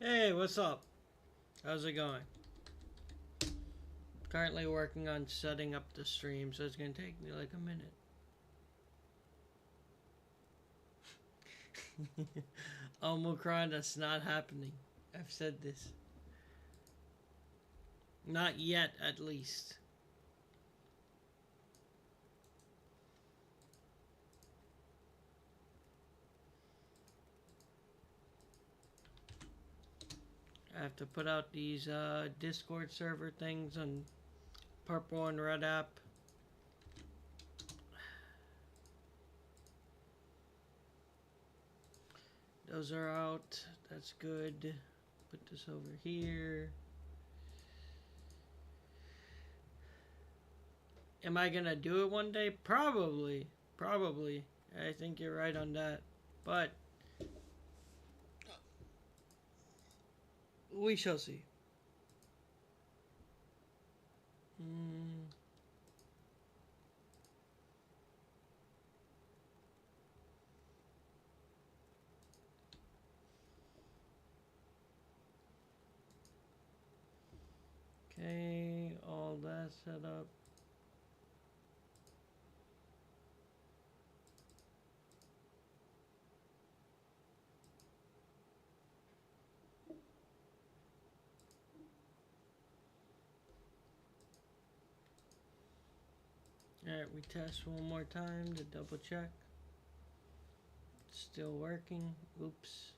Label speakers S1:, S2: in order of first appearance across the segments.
S1: Hey, what's up? How's it going? Currently working on setting up the stream, so it's gonna take me like a minute. Omicron, that's not happening. I've said this. Not yet, at least. I have to put out these Discord server things on Purple and Red app. Those are out. That's good. Put this over here. Am I gonna do it one day? Probably. Probably. I think you're right on that. But we shall see. Okay, all that set up. Alright, we test one more time to double check. It's still working. Oops.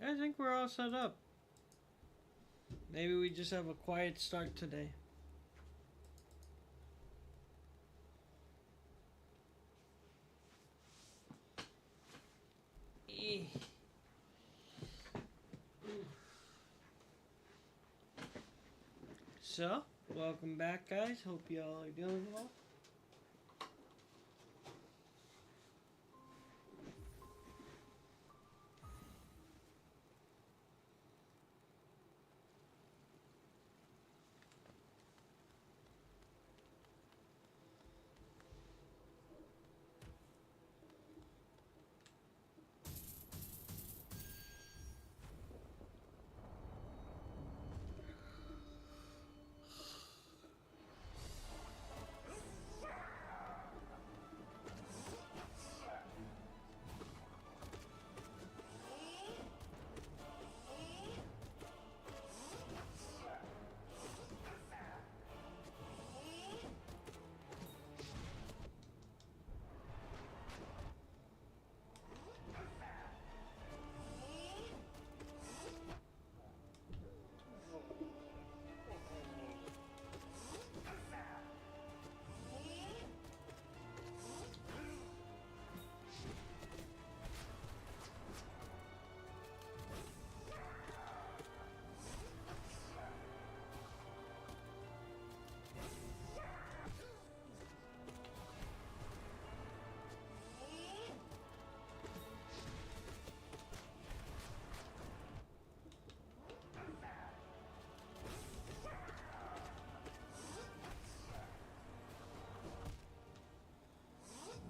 S1: I think we're all set up. Maybe we just have a quiet start today. So, welcome back, guys. Hope y'all are doing well.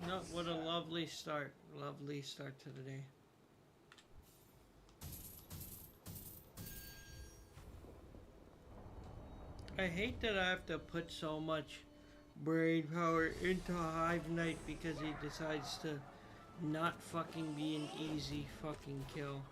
S1: No, what a lovely start. Lovely start to the day. I hate that I have to put so much brain power into Hive Knight because he decides to not fucking be an easy fucking kill.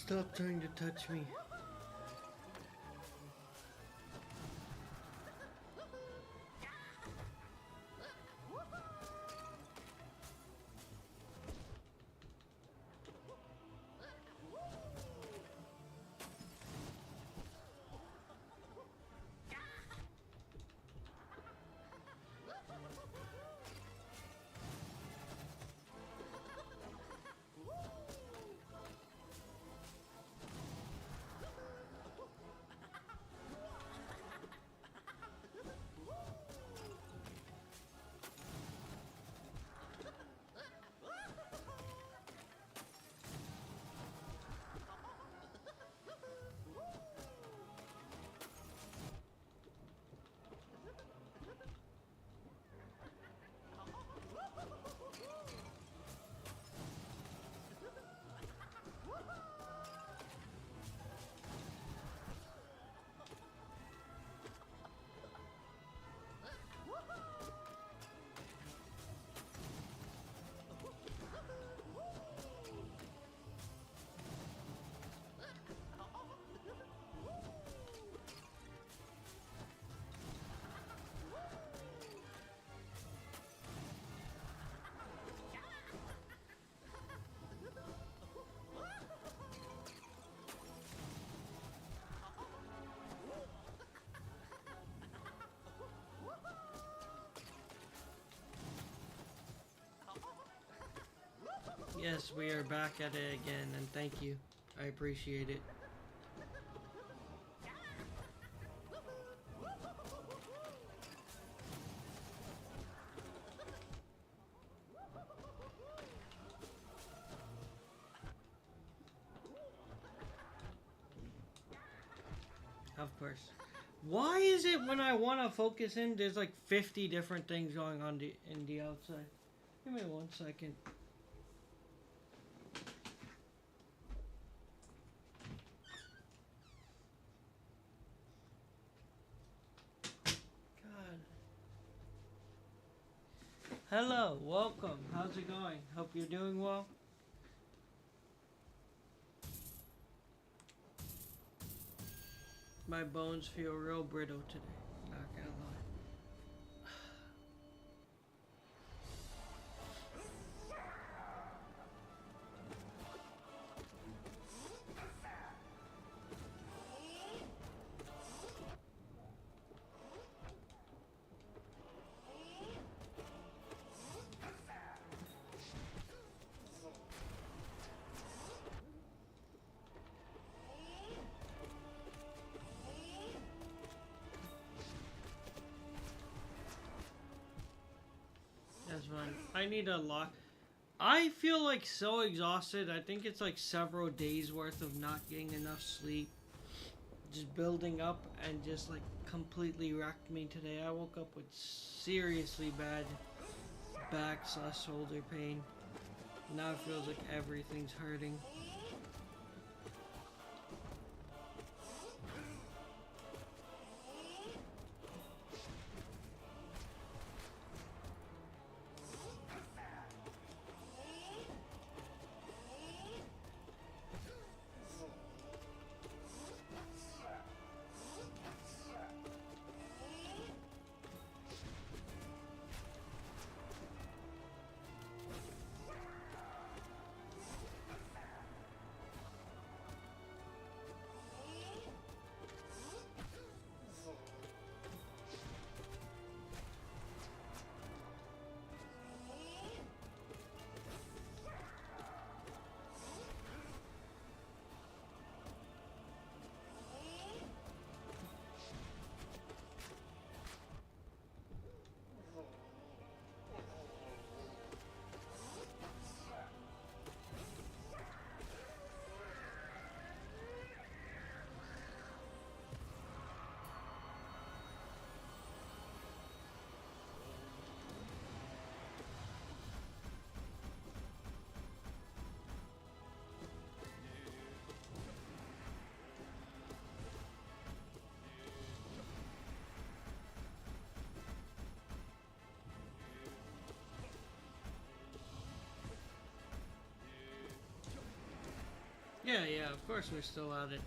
S1: Stop trying to touch me. Yes, we are back at it again, and thank you. I appreciate it. Of course. Why is it when I want to focus in, there's like 50 different things going on in the outside? Give me 1 second. Hello, welcome. How's it going? Hope you're doing well. My bones feel real brittle today. Not gonna lie. That's fine. I need a lot. I feel like so exhausted. I think it's like several days worth of not getting enough sleep. Just building up and just like completely wrecked me today. I woke up with seriously bad back/shoulder pain. Now it feels like everything's hurting. Yeah, of course we're still at it.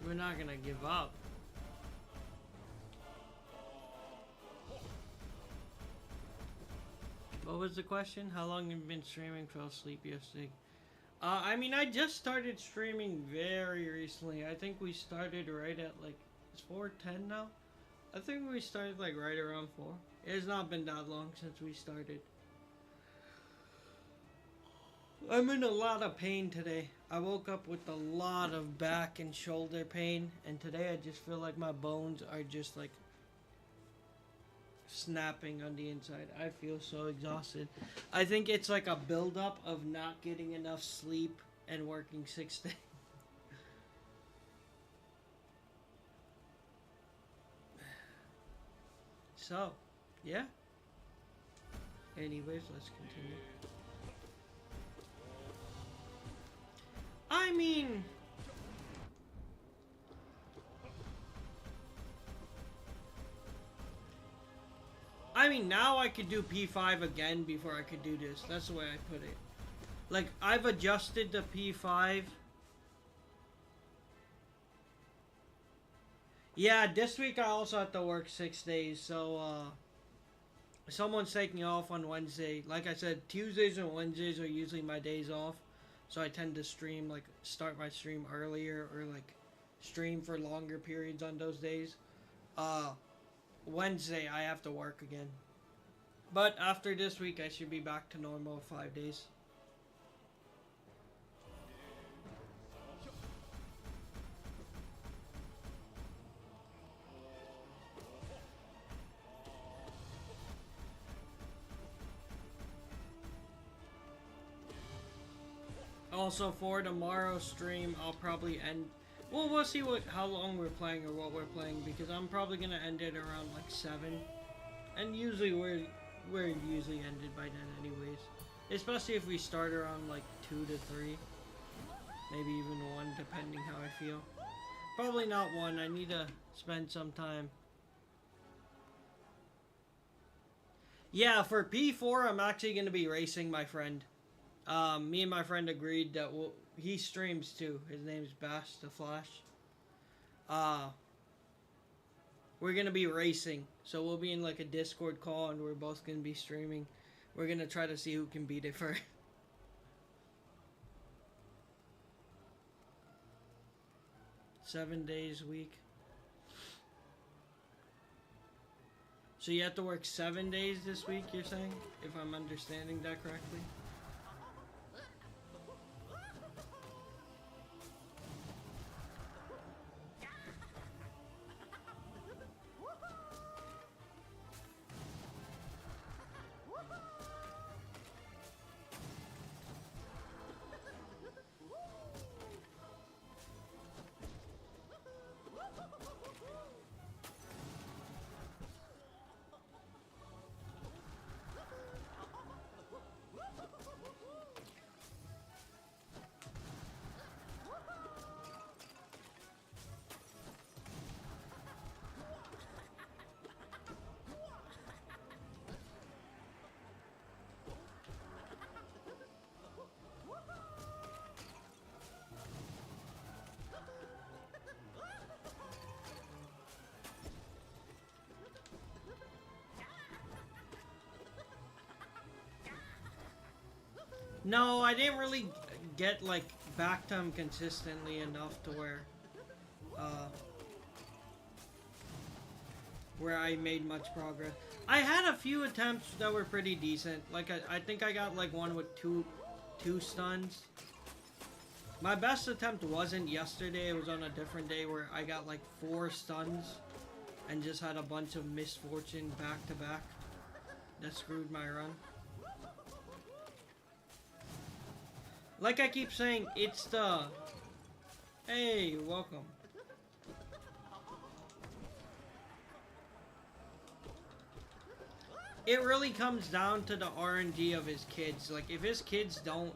S1: We're not gonna give up. What was the question? How long have you been streaming? Fell asleep yesterday. I mean, I just started streaming very recently. I think we started right at like, it's 4:10 now? I think we started like right around 4. It has not been that long since we started. I'm in a lot of pain today. I woke up with a lot of back and shoulder pain, and today I just feel like my bones are just like snapping on the inside. I feel so exhausted. I think it's like a buildup of not getting enough sleep and working 6 days. So, yeah. Anyways, let's continue. I mean, now I could do P5 again before I could do this. That's the way I put it. Like, I've adjusted the P5. Yeah, this week I also have to work 6 days, so, someone's taking off on Wednesday. Like I said, Tuesdays and Wednesdays are usually my days off. So I tend to stream, like, start my stream earlier or, like, stream for longer periods on those days. Wednesday I have to work again. But after this week, I should be back to normal 5 days. Also, for tomorrow's stream, I'll probably end... Well, we'll see how long we're playing or what we're playing, because I'm probably going to end it around, like, 7. And usually we're usually ended by then anyways. Especially if we start around, like, 2 to 3. Maybe even 1, depending how I feel. Probably not 1. I need to spend some time. Yeah, for P4, I'm actually going to be racing my friend. Me and my friend agreed that he streams too. His name's Bash the Flash. We're gonna be racing, so we'll be in like a Discord call, and we're both gonna be streaming. We're gonna try to see who can beat it first. Seven days a week. So you have to work 7 days this week, you're saying? If I'm understanding that correctly? No, I didn't really get, like, back to him consistently enough to where I made much progress. I had a few attempts that were pretty decent. Like, I think I got, like, one with two stuns. My best attempt wasn't yesterday. It was on a different day where I got, like, 4 stuns and just had a bunch of misfortune back to back that screwed my run. Like I keep saying, it's the... Hey, welcome. It really comes down to the RNG of his kids. Like, if his kids don't,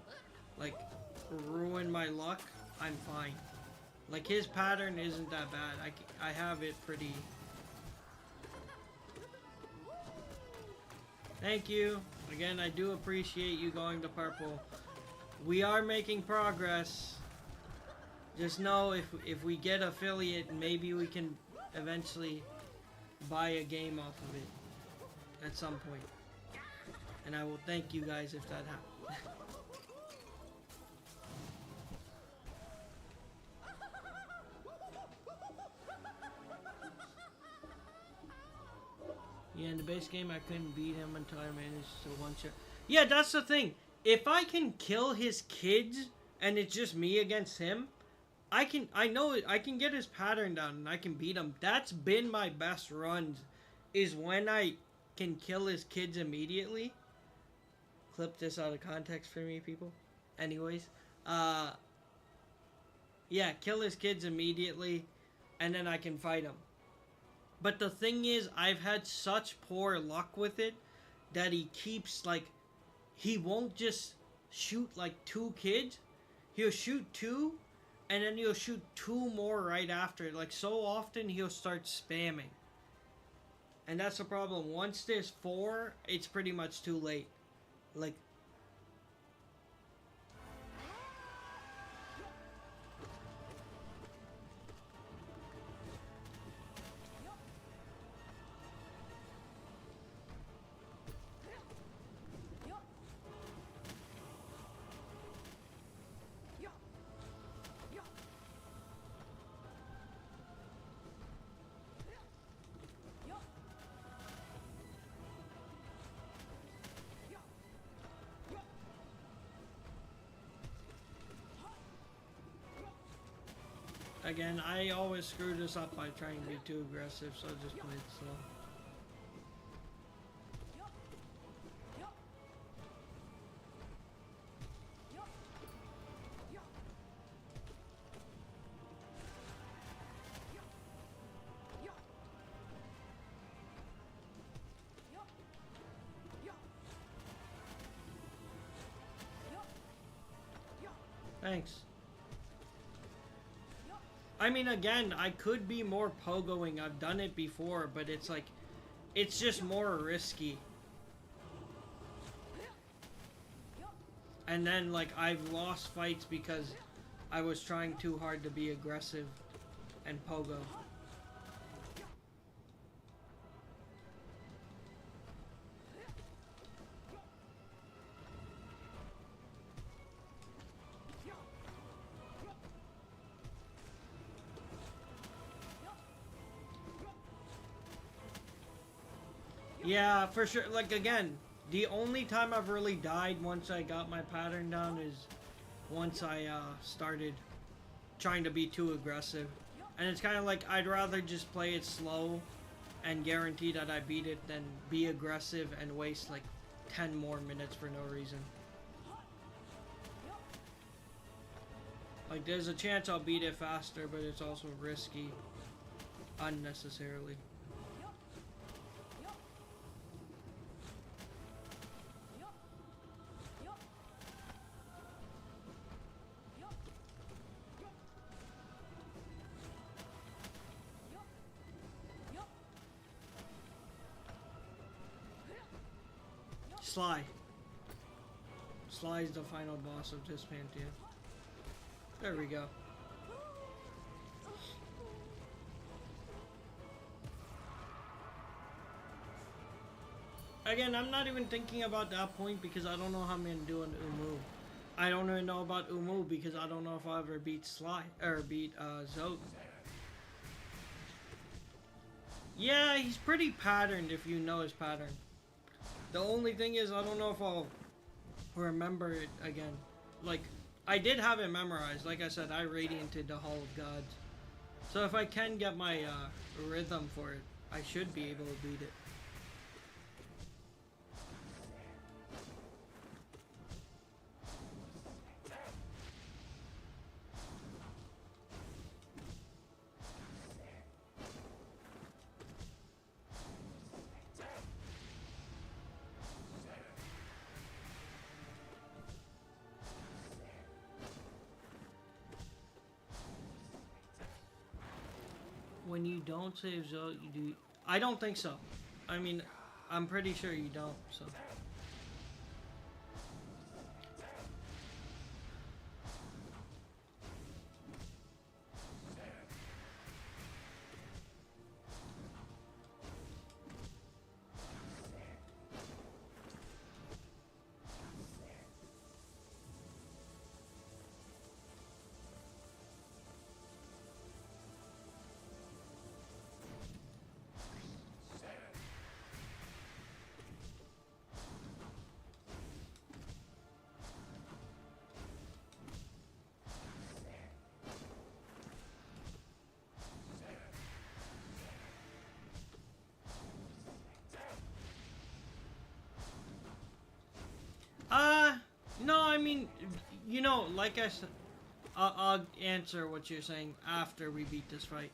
S1: like, ruin my luck, I'm fine. Like, his pattern isn't that bad. I have it pretty... Thank you. Again, I do appreciate you going to purple. We are making progress. Just know if we get affiliate, maybe we can eventually buy a game off of it at some point. And I will thank you guys if that happens. Yeah, in the base game, I couldn't beat him until I managed to one-shot. Yeah, that's the thing. If I can kill his kids and it's just me against him, I know it. I can get his pattern down and I can beat him. That's been my best runs, is when I can kill his kids immediately. Clip this out of context for me, people. Anyways, yeah, kill his kids immediately, and then I can fight him. But the thing is, I've had such poor luck with it that he keeps, like, he won't just shoot, like, 2 kids. He'll shoot 2, and then he'll shoot 2 more right after. Like, so often he'll start spamming. And that's the problem. Once there's 4, it's pretty much too late. Like, again, I always screw this up by trying to be too aggressive, so I just play it slow. Thanks. I mean, again, I could be more pogoing. I've done it before, but it's like, it's just more risky. And then, like, I've lost fights because I was trying too hard to be aggressive and pogo. Yeah, for sure. Like, again, the only time I've really died once I got my pattern down is once I started trying to be too aggressive. And it's kind of like, I'd rather just play it slow and guarantee that I beat it than be aggressive and waste like 10 more minutes for no reason. Like, there's a chance I'll beat it faster, but it's also risky unnecessarily. Sly. Sly is the final boss of this Pantheon. There we go. Again, I'm not even thinking about that point because I don't know how I'm going to do an Umu. I don't even know about Umu because I don't know if I'll ever beat Sly, or beat Zote. Yeah, he's pretty patterned if you know his pattern. The only thing is, I don't know if I'll remember it again. Like, I did have it memorized. Like I said, I radianted the Hall of Gods. So if I can get my rhythm for it, I should be able to beat it. When you don't save Zote, you do... I don't think so. I mean, I'm pretty sure you don't, so... No, I mean, you know, like I said, I'll answer what you're saying after we beat this fight.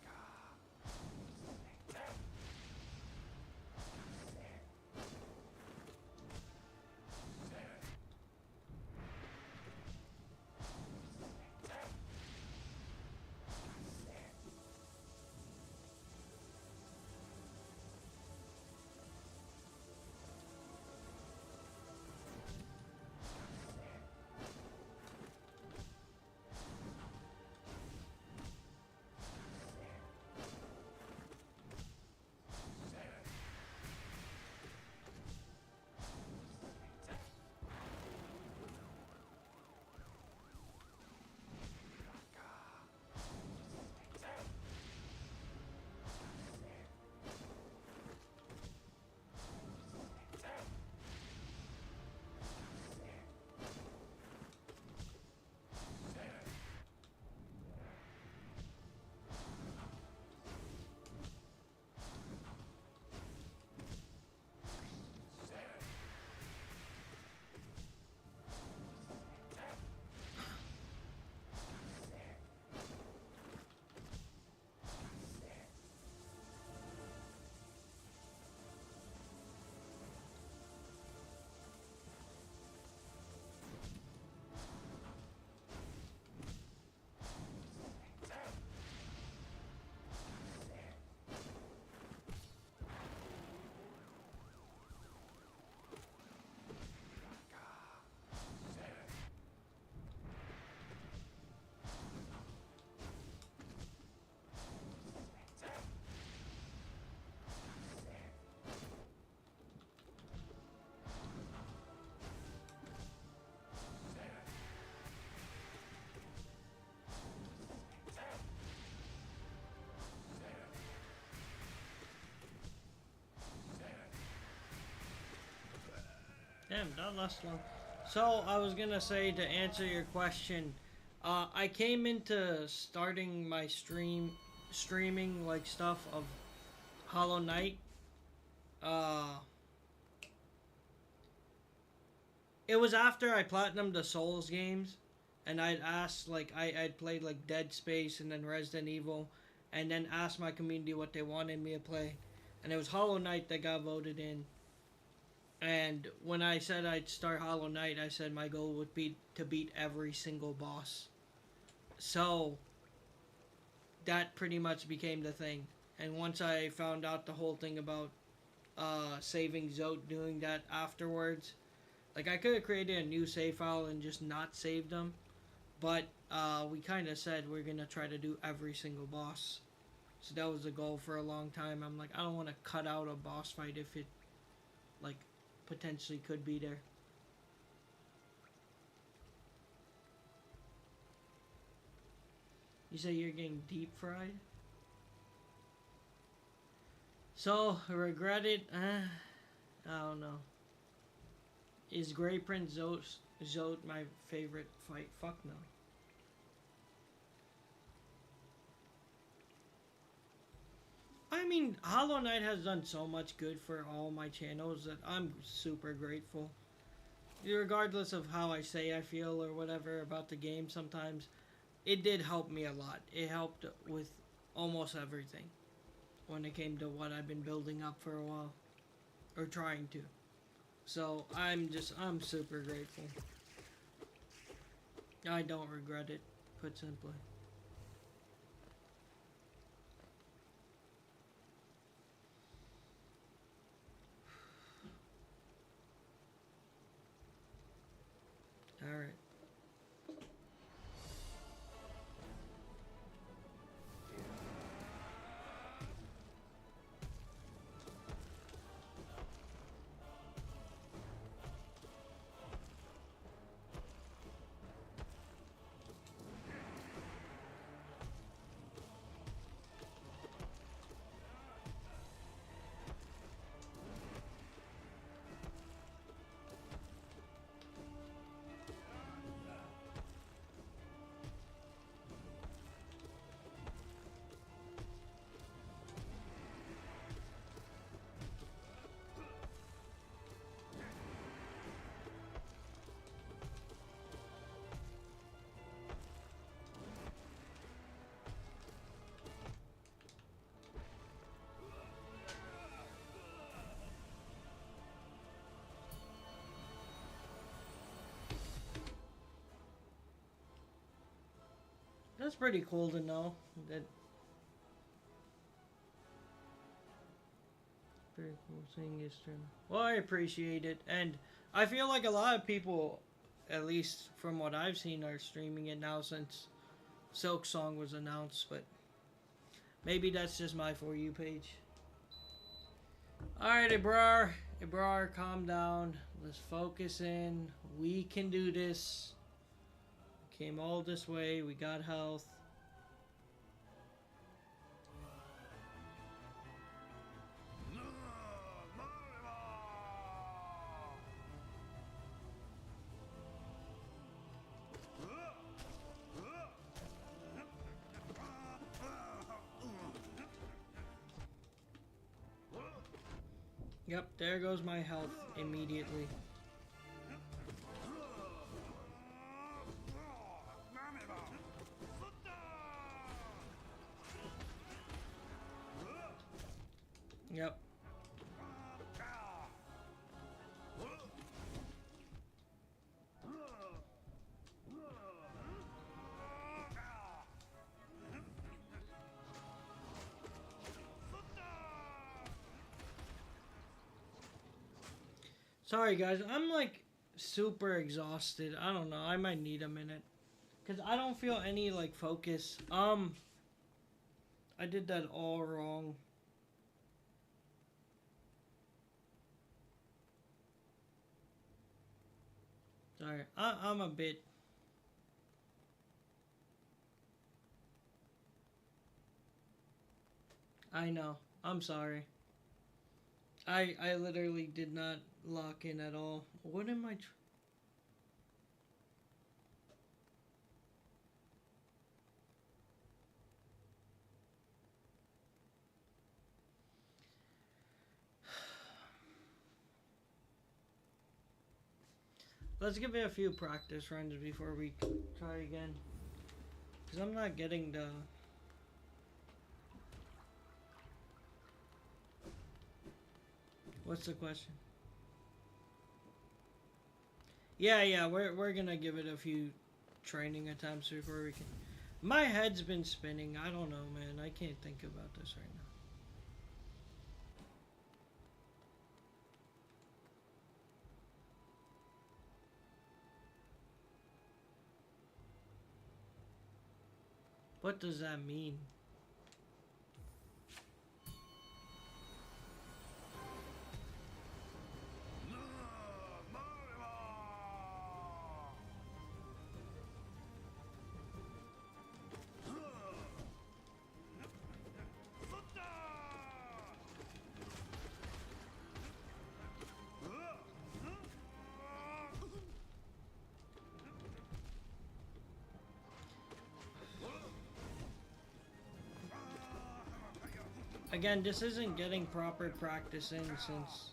S1: Damn, that lasts long. So I was gonna say to answer your question, I came into starting my streaming like stuff of Hollow Knight. Uh, it was after I platinumed the Souls games, and I'd asked like I'd played like Dead Space and then Resident Evil, and then asked my community what they wanted me to play, and it was Hollow Knight that got voted in. And when I said I'd start Hollow Knight, I said my goal would be to beat every single boss. So that pretty much became the thing. And once I found out the whole thing about saving Zote, doing that afterwards, like I could have created a new save file and just not saved them, but we kind of said we're gonna try to do every single boss. So that was the goal for a long time. I'm like, I don't want to cut out a boss fight if it like potentially could be there. You say you're getting deep fried? So, regret it? I don't know. Is Grey Prince Zote my favorite fight? Fuck no. I mean, Hollow Knight has done so much good for all my channels that I'm super grateful. Regardless of how I say I feel or whatever about the game sometimes, it did help me a lot. It helped with almost everything when it came to what I've been building up for a while. Or trying to. So, I'm super grateful. I don't regret it, put simply. Alright. That's pretty cool to know. That pretty cool seeing you stream. Well, I appreciate it, and I feel like a lot of people, at least from what I've seen, are streaming it now since Silk Song was announced. But maybe that's just my For You page. Alright, Ibrar, calm down. Let's focus in. We can do this. Came all this way. We got health. Yep, there goes my health immediately. Yep. Sorry guys, I'm like super exhausted. I don't know, I might need a minute. Cause I don't feel any like focus. I did that all wrong. Sorry, I'm a bit. I know, I'm sorry. I literally did not lock in at all. What am I... Let's give it a few practice runs before we try again. Because I'm not getting the... What's the question? Yeah, we're gonna give it a few training attempts before we can... My head's been spinning. I don't know, man. I can't think about this right now. What does that mean? Again, this isn't getting proper practice in since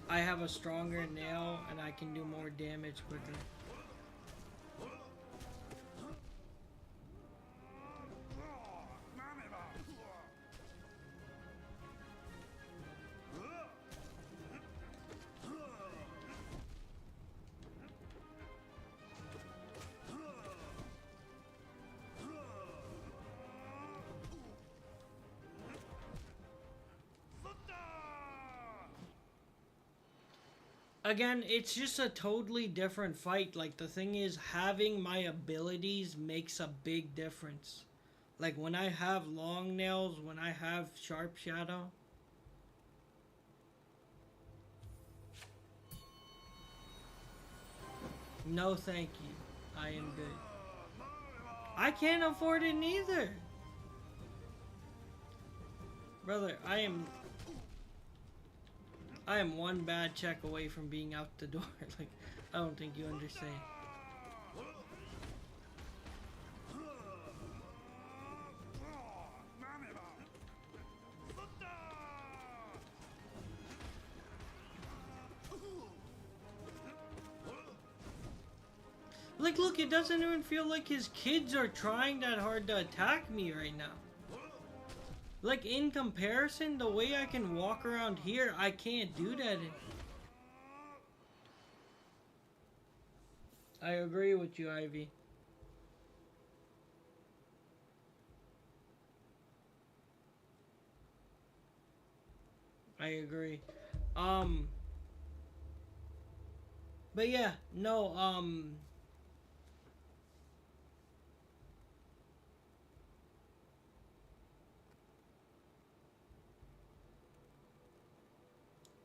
S1: I have a stronger nail and I can do more damage quicker. Again, it's just a totally different fight. Like, the thing is, having my abilities makes a big difference. Like, when I have long nails, when I have sharp shadow. No, thank you. I am good. I can't afford it neither. Brother, I am one bad check away from being out the door. Like, I don't think you understand. Like, look, it doesn't even feel like his kids are trying that hard to attack me right now. Like, in comparison, the way I can walk around here, I can't do that. I agree with you, Ivy. I agree. Um, but yeah, no,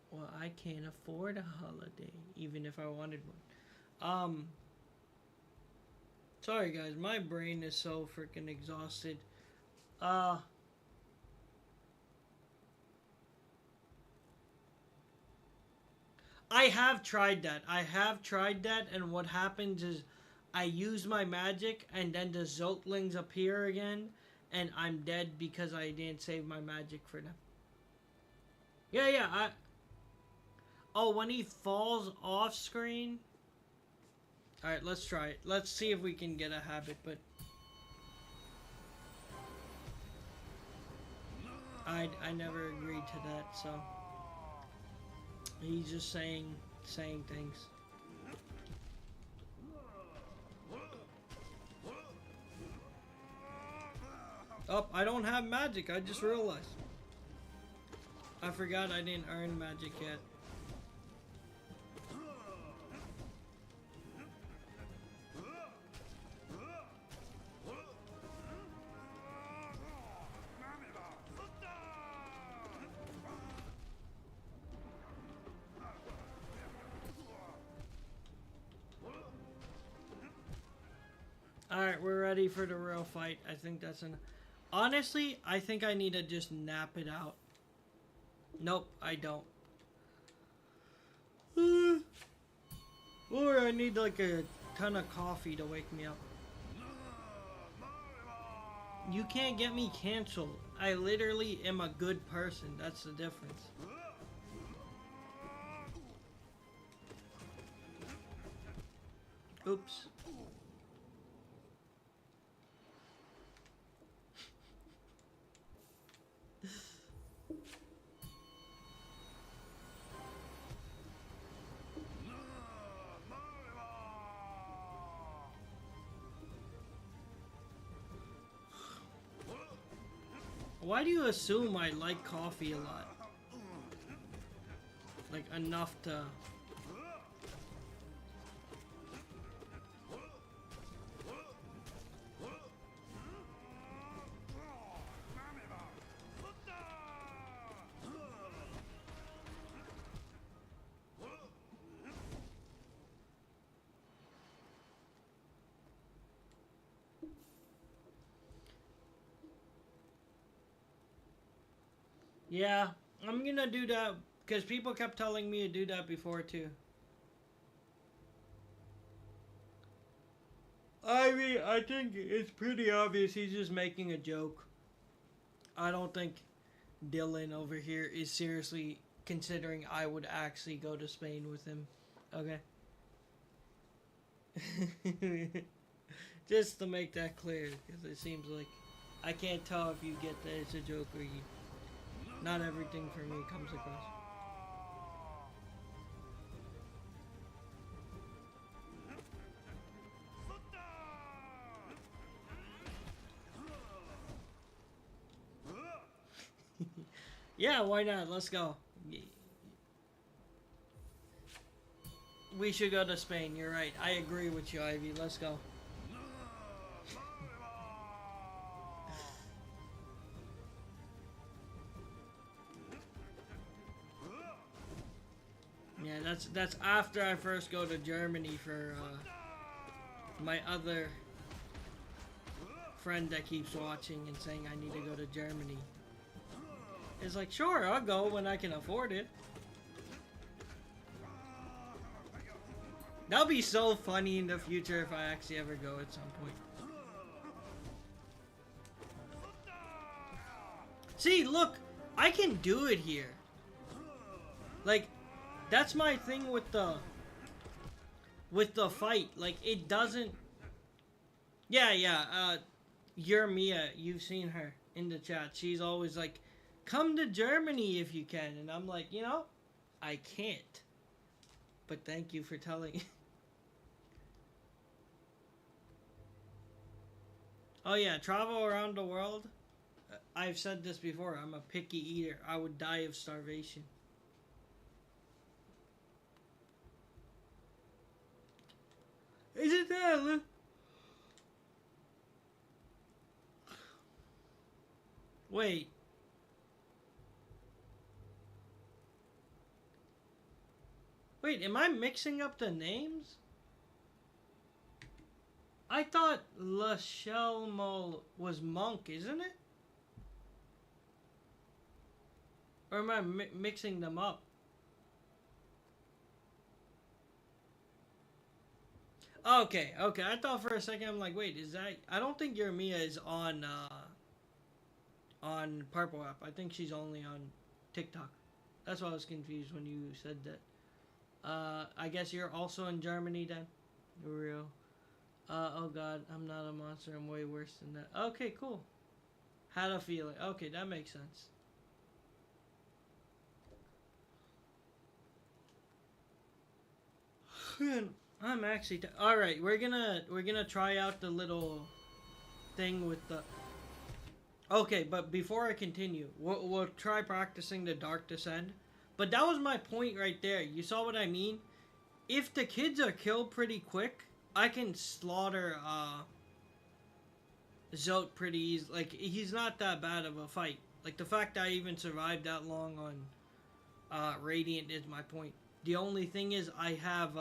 S1: well, I can't afford a holiday, even if I wanted one. Sorry guys, my brain is so freaking exhausted. Uh, I have tried that. I have tried that, and what happens is I use my magic, and then the Zotlings appear again, and I'm dead because I didn't save my magic for them. Yeah, yeah. Oh, when he falls off screen. All right, let's try it. Let's see if we can get a habit. But I never agreed to that, so he's just saying things. Oh, I don't have magic. I just realized. I forgot I didn't earn magic yet. Alright, we're ready for the real fight. I think that's an... Honestly, I think I need to just nap it out. Nope, I don't. Or I need like a ton of coffee to wake me up. You can't get me canceled. I literally am a good person. That's the difference. Oops. Why do you assume I like coffee a lot? Like enough to... Yeah, I'm gonna do that because people kept telling me to do that before too. I mean, I think it's pretty obvious he's just making a joke. I don't think Dylan over here is seriously considering I would actually go to Spain with him. Okay. Just to make that clear, because it seems like I can't tell if you get that it's a joke or you. Not everything for me comes across. Yeah, why not? Let's go. We should go to Spain. You're right. I agree with you, Ivy. Let's go. Yeah, that's after I first go to Germany for my other friend that keeps watching and saying I need to go to Germany. It's like, sure, I'll go when I can afford it. That'll be so funny in the future if I actually ever go at some point. See, look, I can do it here. Like, that's my thing with the fight. Like, it doesn't... Yeah, you're Mia. You've seen her in the chat. She's always like, come to Germany if you can. And I'm like, you know, I can't. But thank you for telling. Oh yeah, travel around the world. I've said this before. I'm a picky eater. I would die of starvation. Isn't that? Wait. Wait, am I mixing up the names? I thought La Chelmo was monk, isn't it? Or am I mixing them up? Okay, okay. I thought for a second, I'm like, wait, is that? I don't think Yermia is on Purple app. I think she's only on TikTok. That's why I was confused when you said that. I guess you're also in Germany then? Real. Oh god, I'm not a monster. I'm way worse than that. Okay, cool. Had a feeling. Okay, that makes sense. I'm actually all right. We're gonna try out the little thing with the. Okay, but before I continue, we'll try practicing the Dark Descent. But that was my point right there. You saw what I mean? If the kids are killed pretty quick, I can slaughter Zote pretty easy. Like, he's not that bad of a fight. Like, the fact that I even survived that long on Radiant is my point. The only thing is I have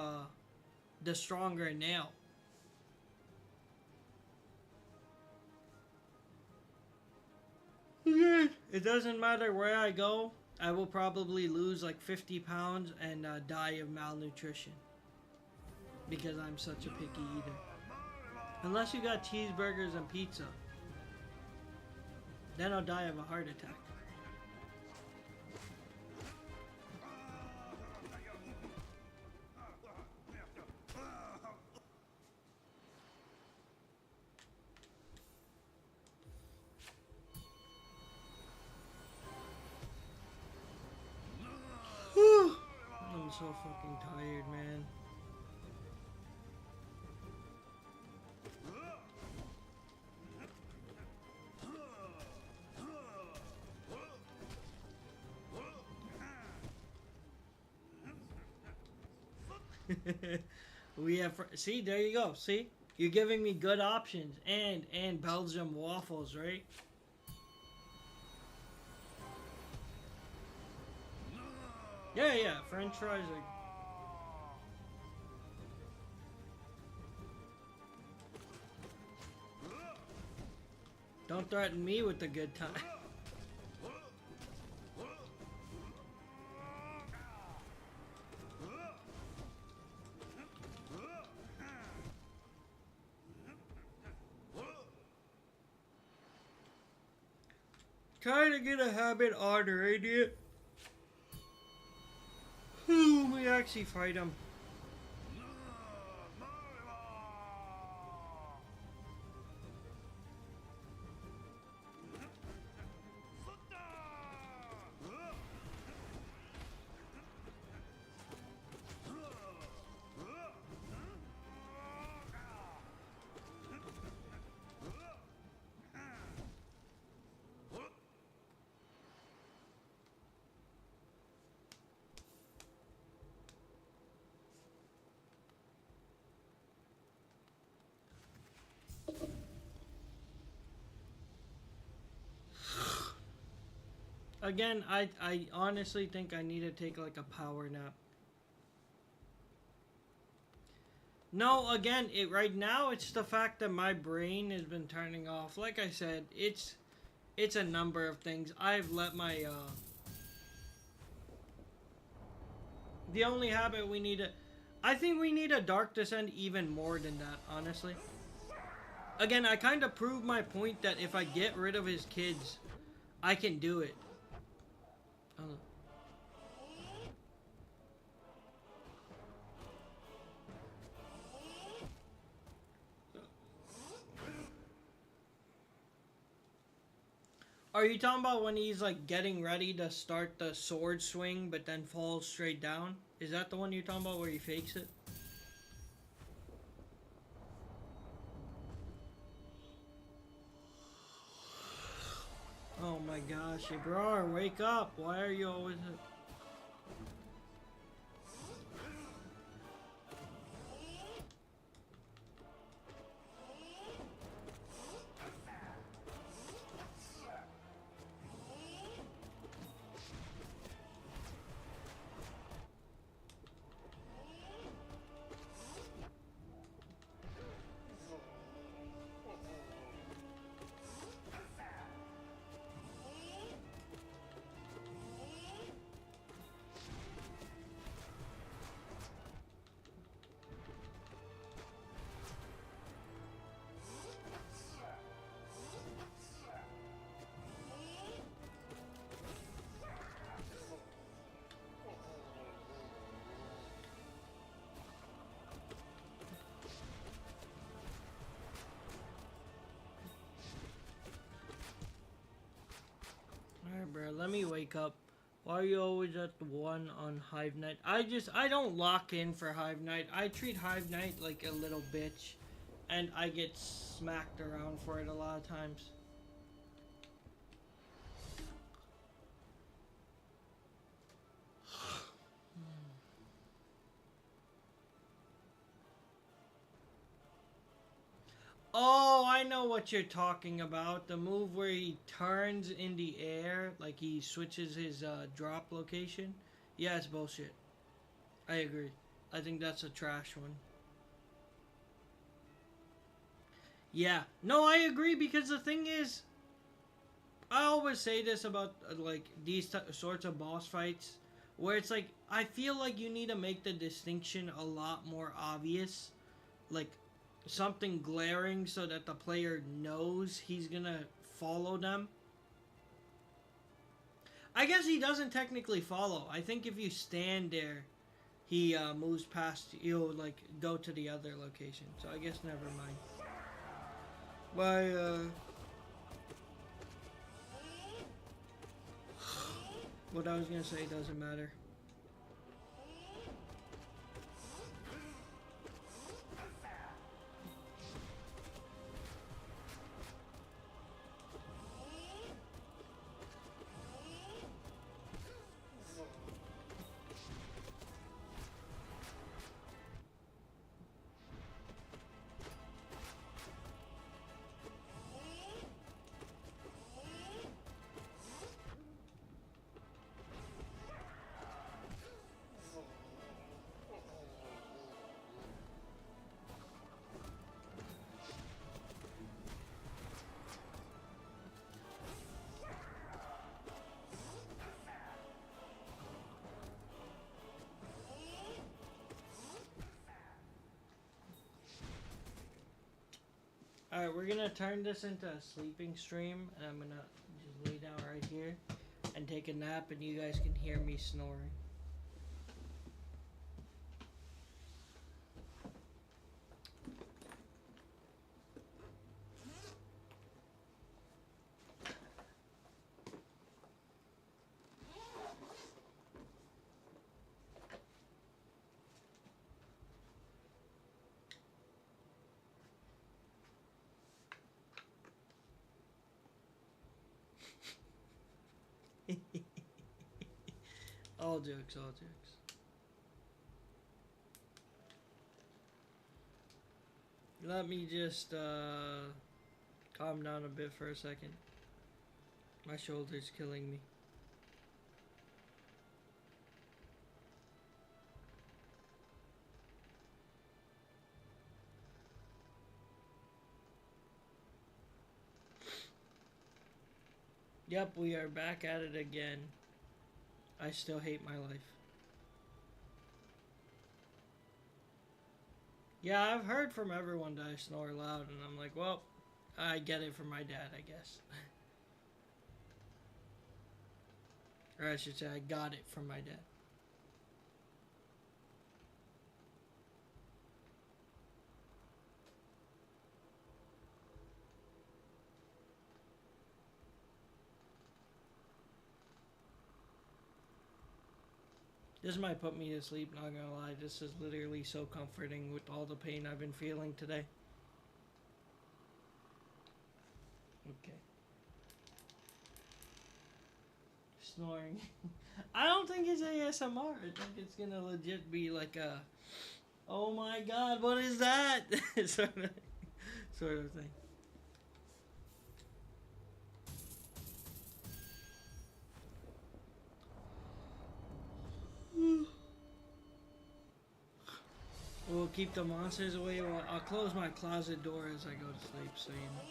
S1: the stronger nail. It doesn't matter where I go. I will probably lose like 50 pounds and die of malnutrition. Because I'm such a picky eater. Unless you got cheeseburgers and pizza. Then I'll die of a heart attack. I'm so fucking tired, man. We have, see, there you go. See, you're giving me good options and Belgium waffles, right? Yeah, French fries are. Don't threaten me with a good time. Trying to get a habit on her, idiot. Let me actually fight him. Again, I honestly think I need to take like a power nap. No, again, right now it's the fact that my brain has been turning off. Like I said, it's a number of things. I've let my the only habit we need to, I think we need a Dark Descent even more than that, honestly. Again, I kind of proved my point that if I get rid of his kids, I can do it. Oh. Are you talking about when he's like getting ready to start the sword swing but then falls straight down? Is that the one you're talking about where he fakes it? my gosh, bro, wake up. Why are you always... Alright, bro, let me wake up. Why are you always at the one on Hive Night? I don't lock in for Hive Night. I treat Hive Night like a little bitch. And I get smacked around for it a lot of times. Oh, I know what you're talking about. The move where he turns in the air, like he switches his drop location. Yeah, it's bullshit. I agree. I think that's a trash one. Yeah. No, I agree because the thing is, I always say this about like these sorts of boss fights where it's like I feel like you need to make the distinction a lot more obvious. Like something glaring so that the player knows he's gonna follow them. I guess he doesn't technically follow. I think if you stand there, he moves past. You'll like go to the other location. So I guess never mind. What I was gonna say doesn't matter. Alright, we're gonna turn this into a sleeping stream, and I'm gonna just lay down right here and take a nap, and you guys can hear me snoring. All jokes, all jokes. Let me just calm down a bit for a second. My shoulder's killing me. Yep, we are back at it again. I still hate my life. Yeah, I've heard from everyone that I snore loud, and I'm like, well, I get it from my dad, I guess. Or I should say, I got it from my dad. This might put me to sleep, not gonna lie. This is literally so comforting with all the pain I've been feeling today. Okay. snoring. I don't think it's ASMR. I think it's gonna legit be like a, oh my god, what is that? sort of thing. We'll keep the monsters away. I'll close my closet door as I go to sleep, so you know.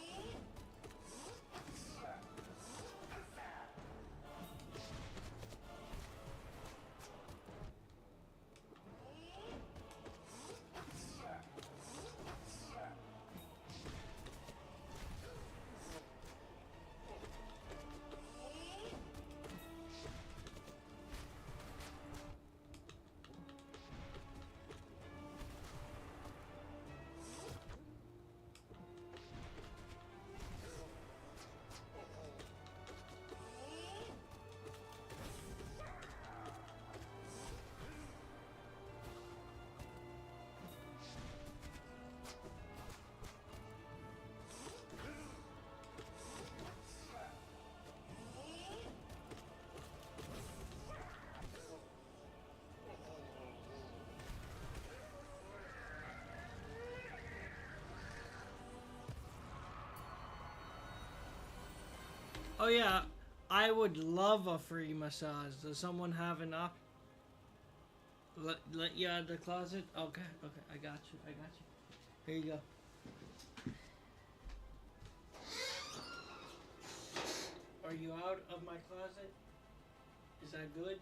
S1: Oh yeah, I would love a free massage. Does someone have an op? Let you out of the closet? Okay, okay, I got you, I got you. Here you go. Are you out of my closet? Is that good?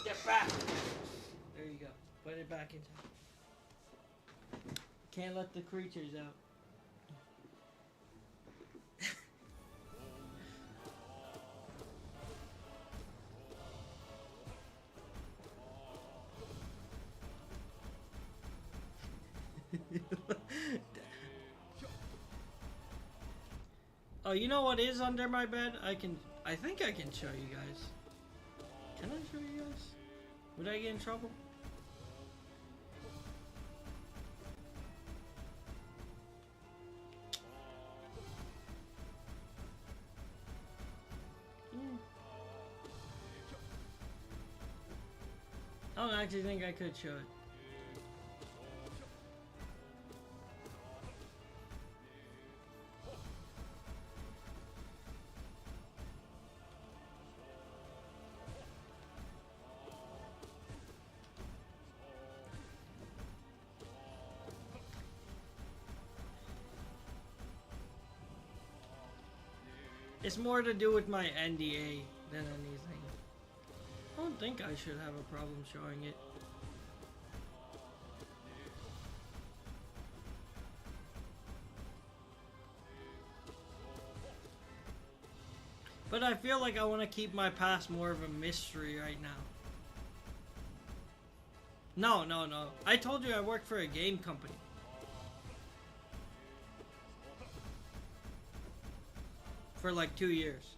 S1: Get back! There you go. Put it back inside. Can't let the creatures out. Oh, you know what is under my bed? I think I can show you guys. Can I show you guys? Would I get in trouble? I don't actually think I could show it. It's more to do with my NDA than anything. I don't think I should have a problem showing it. But I feel like I want to keep my past more of a mystery right now. No. I told you I work for a game company. For like 2 years.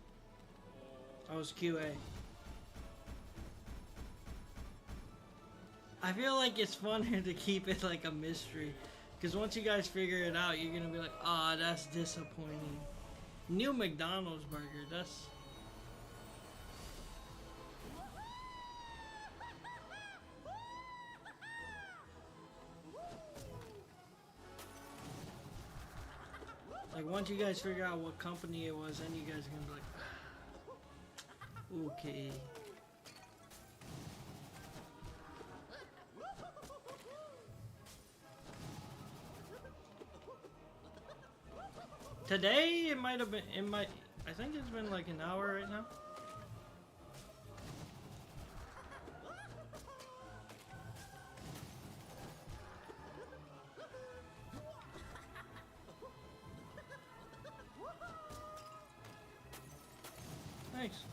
S1: I was QA. I feel like it's funner to keep it like a mystery. Because once you guys figure it out, you're going to be like, ah, that's disappointing. New McDonald's burger, that's... Like, once you guys figure out what company it was, then you guys are going to be like, okay. Today, it might have been, I think it's been like an hour right now. Thanks.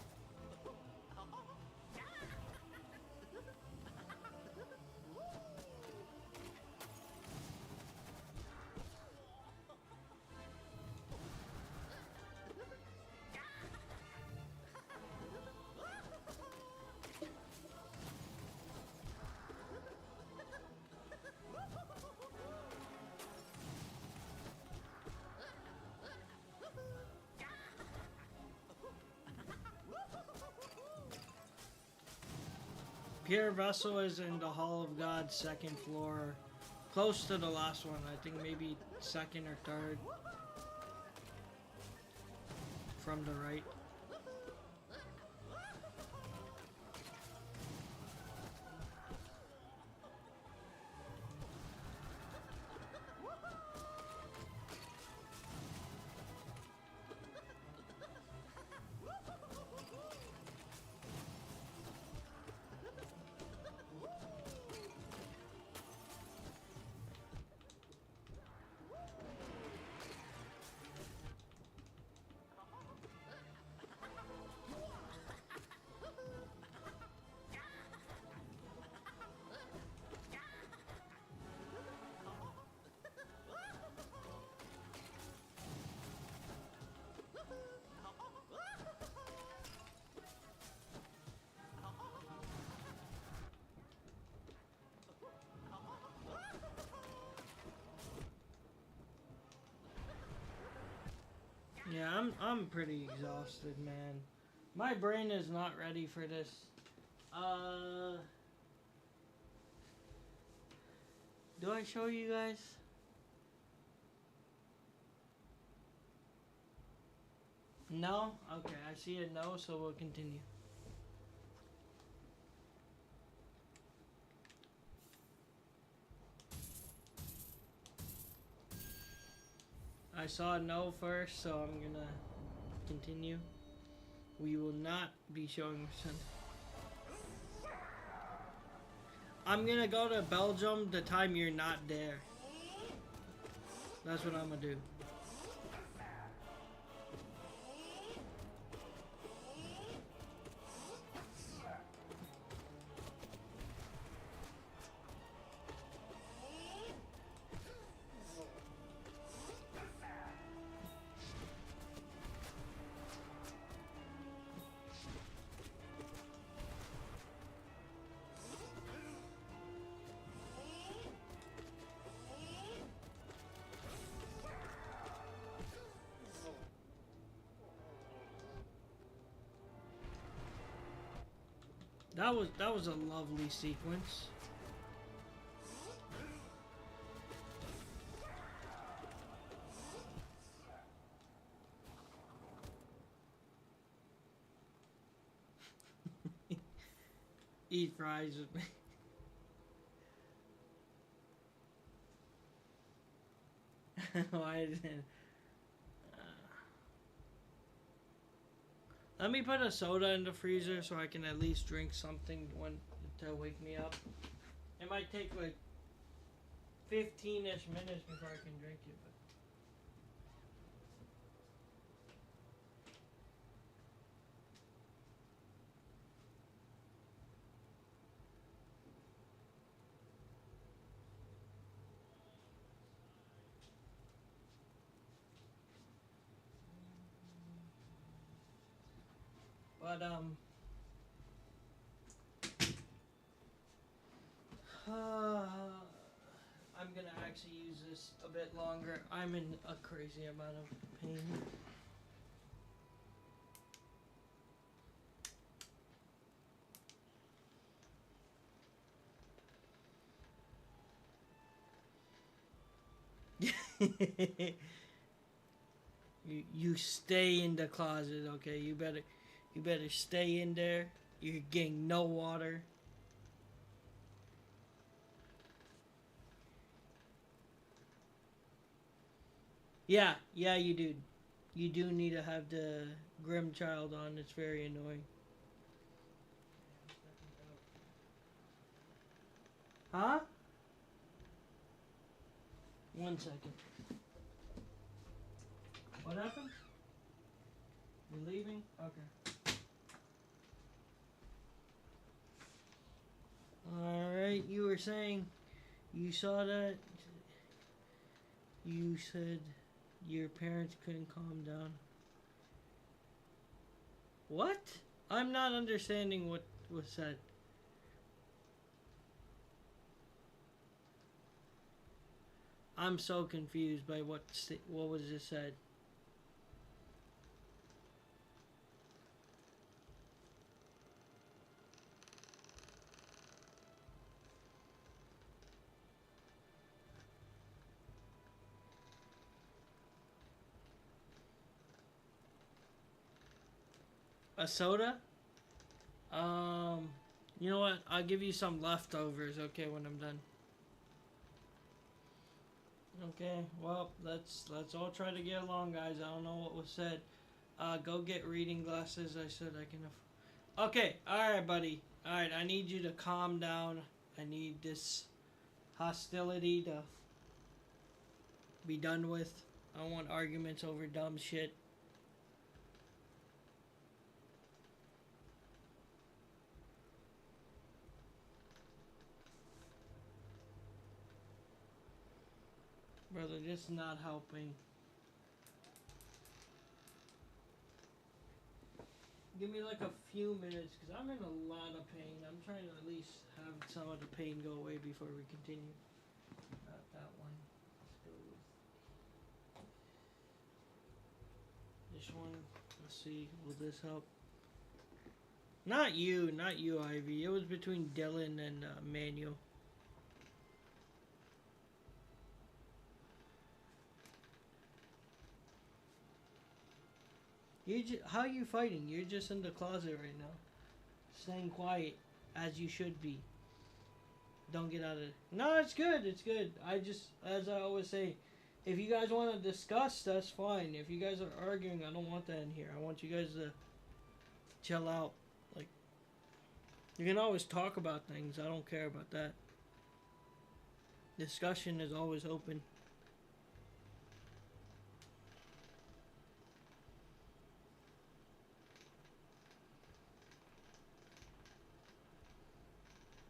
S1: Pure Vessel is in the Hall of God, second floor. Close to the last one. I think maybe second or third. From the right. Yeah, I'm pretty exhausted, man. My brain is not ready for this. Do I show you guys? No? Okay, I see a no, so we'll continue. I saw a no first, so I'm gonna continue. We will not be showing Sun. I'm gonna go to Belgium the time you're not there. That's what I'm gonna do. That was a lovely sequence. Eat fries with me. Why didn't? Let me put a soda in the freezer so I can at least drink something to wake me up. It might take like 15-ish minutes before I can drink it. But I'm gonna actually use this a bit longer. I'm in a crazy amount of pain. You stay in the closet, okay? You better stay in there. You're getting no water. Yeah, you do. You do need to have the Grim Child on. It's very annoying. Huh? 1 second. What happened? You're leaving? Okay. Alright, you were saying you saw that. You said your parents couldn't calm down. What? I'm not understanding what was said. I'm so confused by what was just said. A soda? You know what? I'll give you some leftovers, okay, when I'm done. Okay, well, let's all try to get along, guys. I don't know what was said. Go get reading glasses. I said I can Okay, alright, buddy. Alright, I need you to calm down. I need this hostility to be done with. I don't want arguments over dumb shit. Brother, this is not helping. Give me like a few minutes because I'm in a lot of pain. I'm trying to at least have some of the pain go away before we continue. Not that one. Let's go with this one. Let's see. Will this help? Not you, Ivy. It was between Dylan and Manuel. How are you fighting? You're just in the closet right now. Staying quiet, as you should be. Don't get out of it. No, it's good. It's good. As I always say, if you guys want to discuss, that's fine. If you guys are arguing, I don't want that in here. I want you guys to chill out. Like, you can always talk about things. I don't care about that. Discussion is always open.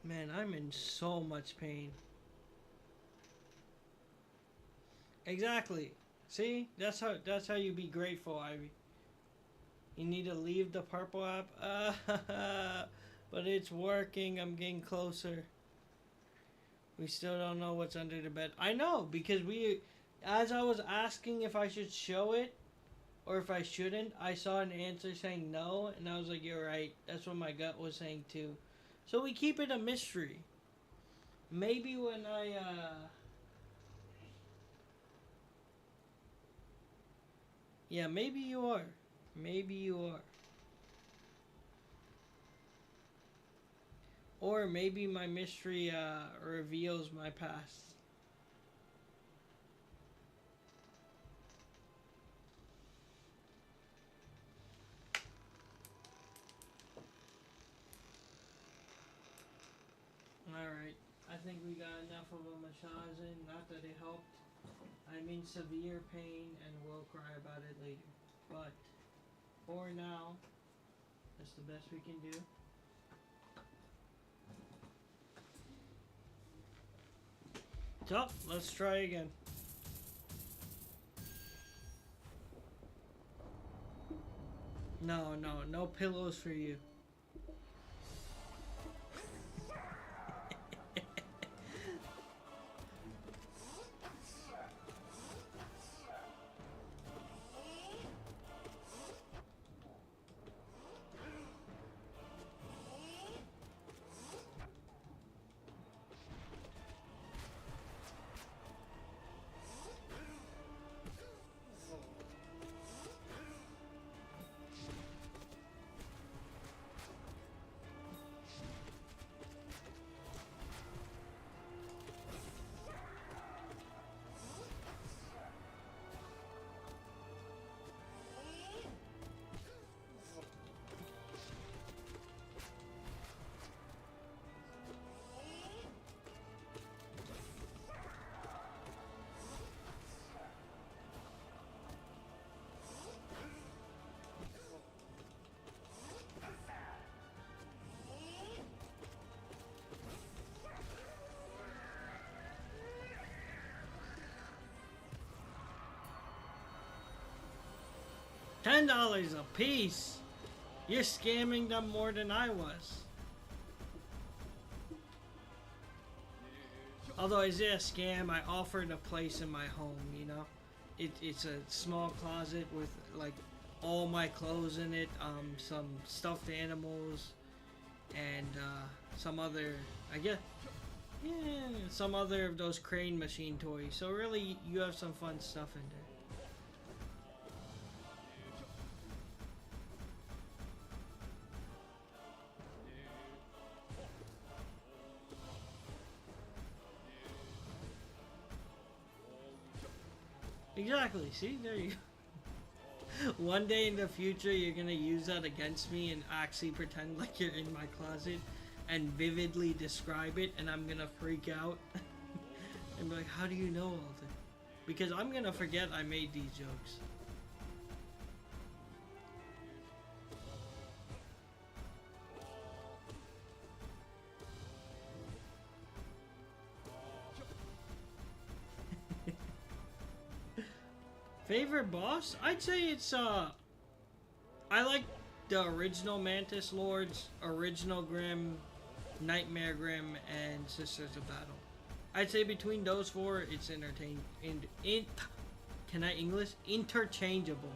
S1: Man, I'm in so much pain. Exactly. See? That's how you be grateful, Ivy. You need to leave the purple app. But it's working. I'm getting closer. We still don't know what's under the bed. I know, because as I was asking if I should show it or if I shouldn't, I saw an answer saying no, and I was like, you're right. That's what my gut was saying too. So we keep it a mystery. Maybe when yeah, maybe you are. Maybe you are. Or maybe my mystery reveals my past. Alright, I think we got enough of a massage in. Not that it helped. I'm in severe pain and we'll cry about it later. But for now, that's the best we can do. So, let's try again. No pillows for you. $10 a piece. You're scamming them more than I was. Although, is it a scam? I offered a place in my home, you know? It's a small closet with, like, all my clothes in it, some stuffed animals, and, some other, I guess, yeah, some other of those crane machine toys. So really, you have some fun stuff in there. Exactly. See, there you go. One day in the future, you're gonna use that against me and actually pretend like you're in my closet and vividly describe it, and I'm gonna freak out and be like, "How do you know all this?" Because I'm gonna forget I made these jokes. Favorite boss? I'd say it's I like the original Mantis Lords, original Grim, Nightmare Grim, and Sisters of Battle. I'd say between those four, it's can I English? Interchangeable.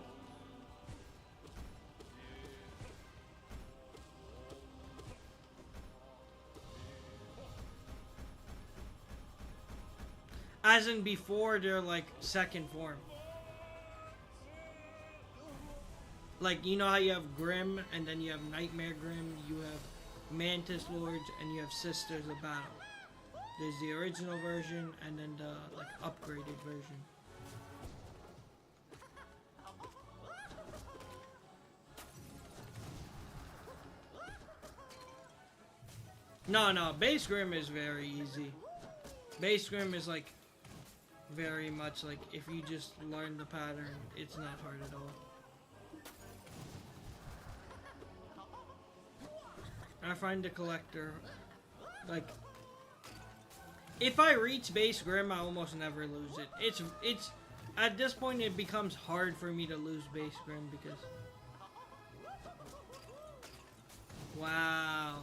S1: As in before their like second form. Like, you know how you have Grim, and then you have Nightmare Grim, you have Mantis Lords, and you have Sisters of Battle. There's the original version, and then the like upgraded version. No, base Grim is very easy. Base Grim is like very much like if you just learn the pattern, it's not hard at all. I find the collector, like, if I reach base Grim, I almost never lose it. It's at this point it becomes hard for me to lose base Grim because, wow.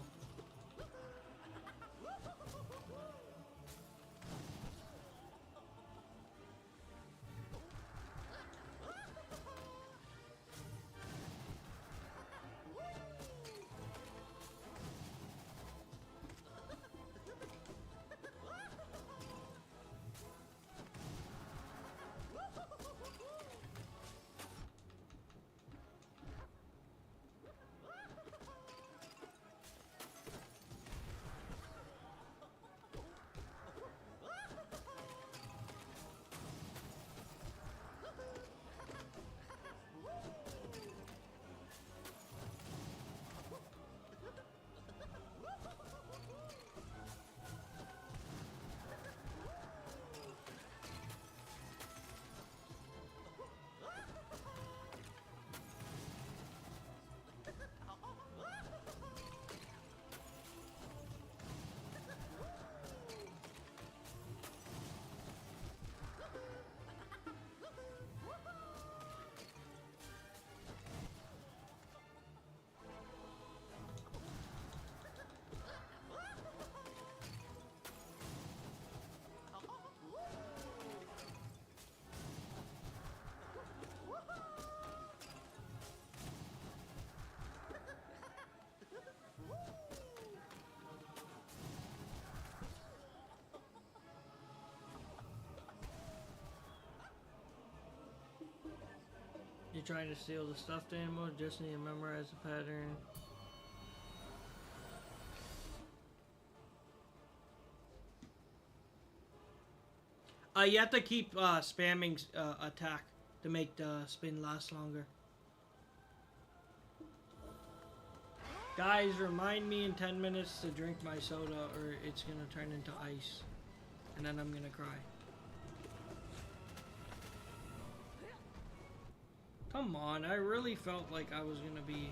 S1: You're trying to steal the stuffed animal, just need to memorize the pattern. You have to keep spamming attack to make the spin last longer. Guys, remind me in 10 minutes to drink my soda or it's gonna turn into ice. And then I'm gonna cry. Come on, I really felt like I was gonna be...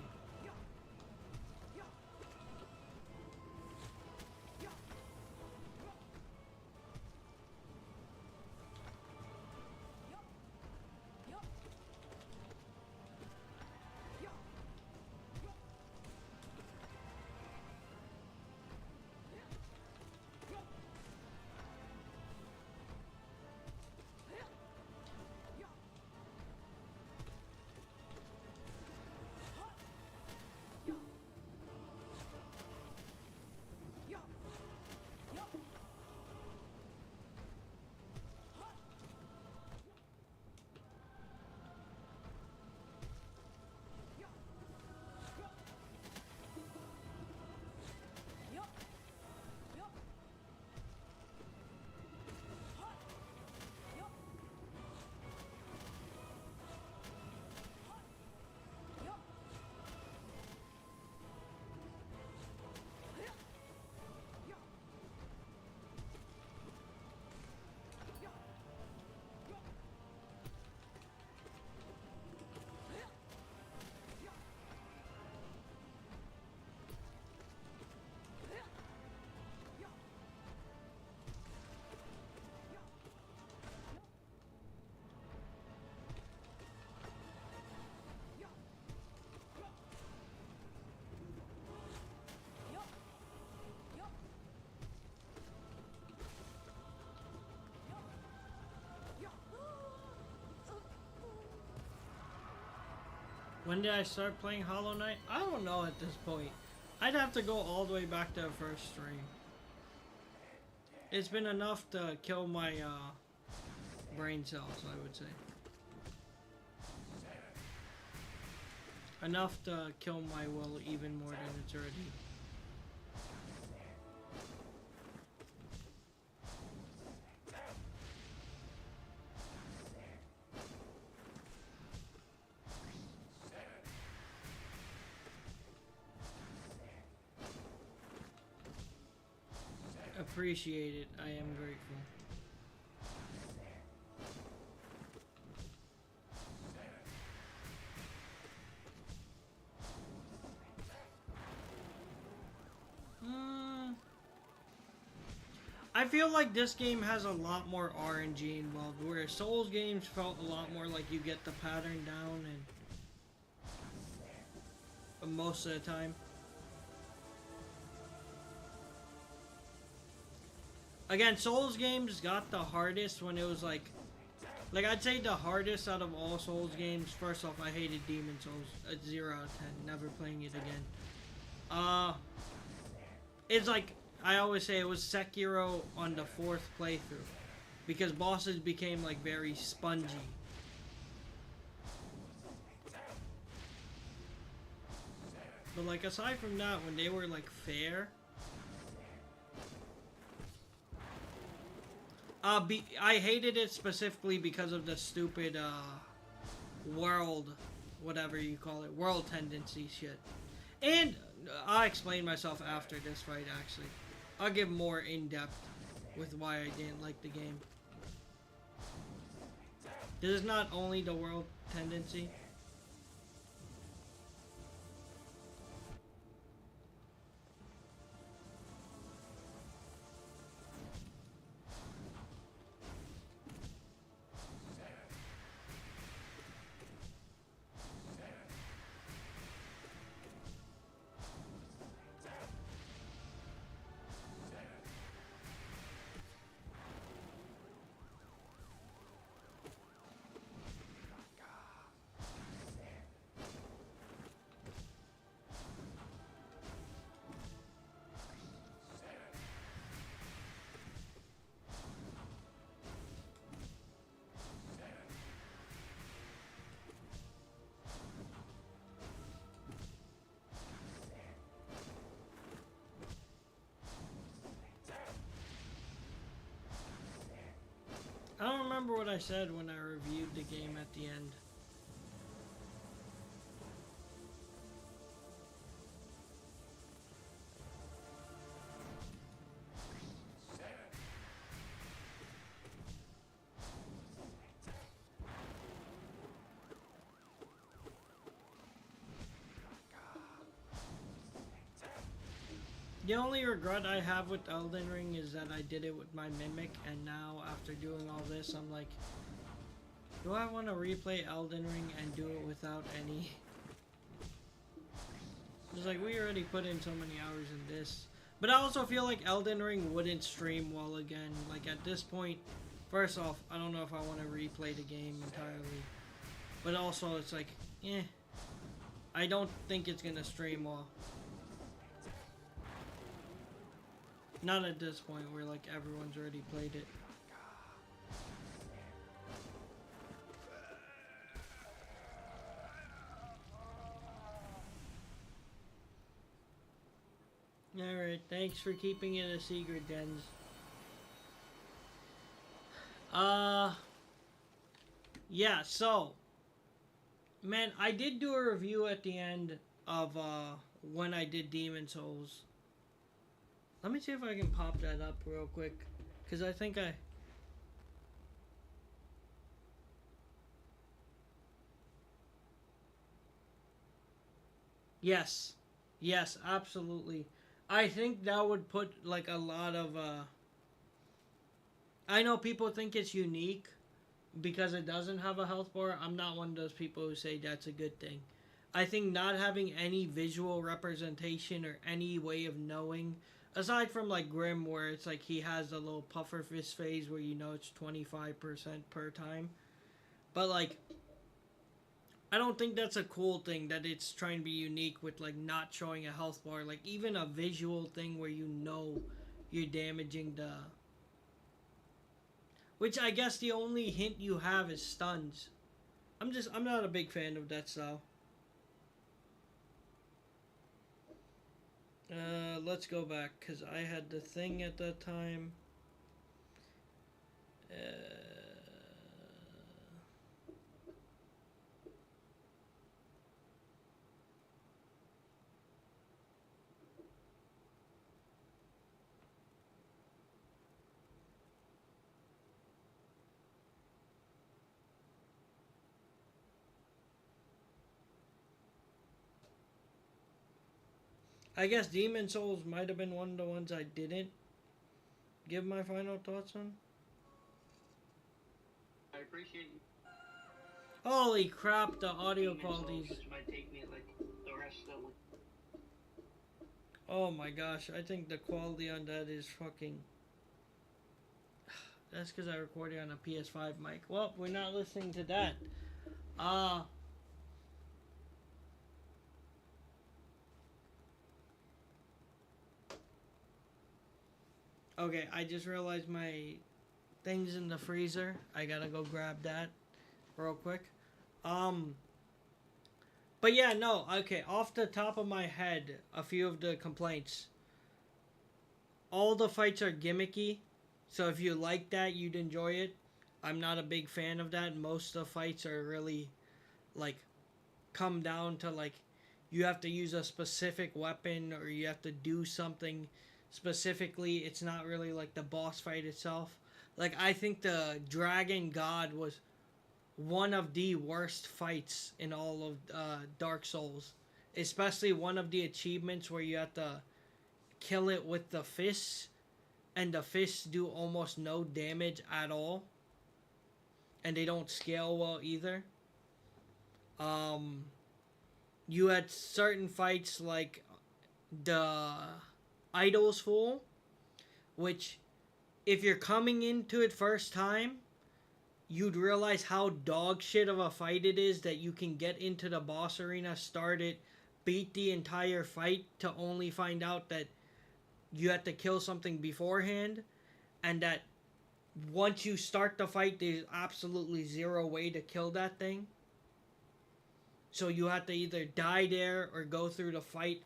S1: When did I start playing Hollow Knight? I don't know at this point. I'd have to go all the way back to the first stream. It's been enough to kill my brain cells, I would say. Enough to kill my will even more than it's already. Appreciate it. I am grateful. I feel like this game has a lot more RNG involved, where Souls games felt a lot more like you get the pattern down and most of the time. Again, Souls games got the hardest when it was like I'd say the hardest out of all Souls games. First off, I hated Demon Souls. A 0 out of 10. Never playing it again. It's like I always say, it was Sekiro on the 4th playthrough, because bosses became like very spongy. But like aside from that, when they were like fair, I hated it specifically because of the stupid world, whatever you call it, world tendency shit. And I'll explain myself after this fight, actually. I'll give more in-depth with why I didn't like the game. This is not only the world tendency. I don't remember what I said when I reviewed the game at the end. The only regret I have with Elden Ring is that I did it with my Mimic, and now after doing all this, I'm like, do I want to replay Elden Ring and do it without any? It's like, we already put in so many hours in this. But I also feel like Elden Ring wouldn't stream well again. Like at this point, first off, I don't know if I want to replay the game entirely. But also, it's like, I don't think it's going to stream well. Not at this point where like everyone's already played it. Alright, thanks for keeping it a secret, Dens. Yeah, so man, I did do a review at the end of when I did Demon Souls. Let me see if I can pop that up real quick, because I think I... Yes. Yes, absolutely. I think that would put, like, a lot of, I know people think it's unique because it doesn't have a health bar. I'm not one of those people who say that's a good thing. I think not having any visual representation or any way of knowing... Aside from, like, Grim, where it's like he has a little puffer fist phase where you know it's 25% per time. But, like, I don't think that's a cool thing that it's trying to be unique with like not showing a health bar. Like even a visual thing where you know you're damaging the. Which I guess the only hint you have is stuns. I'm not a big fan of that style. Let's go back because I had the thing at that time. Uh, I guess Demon Souls might have been one of the ones I didn't give my final thoughts on.
S2: I appreciate you.
S1: Holy crap, the audio
S2: Demon
S1: qualities.
S2: Souls might take me like the rest of the.
S1: Oh my gosh, I think the quality on that is fucking. That's because I recorded on a PS5 mic. Well, we're not listening to that. Uh. Okay, I just realized my thing's in the freezer. I gotta go grab that real quick. Um. But yeah, no, okay, off the top of my head, a few of the complaints. All the fights are gimmicky, so if you like that, you'd enjoy it. I'm not a big fan of that. Most of the fights are really, like, come down to, like, you have to use a specific weapon or you have to do something specifically. It's not really, like, the boss fight itself. Like, I think the Dragon God was one of the worst fights in all of Dark Souls. Especially one of the achievements where you have to kill it with the fists, and the fists do almost no damage at all. And they don't scale well either. Um, you had certain fights like the Idol's Fool, which, if you're coming into it first time, you'd realize how dog shit of a fight it is that you can get into the boss arena, start it, beat the entire fight to only find out that you have to kill something beforehand, and that once you start the fight, there's absolutely zero way to kill that thing. So you have to either die there or go through the fight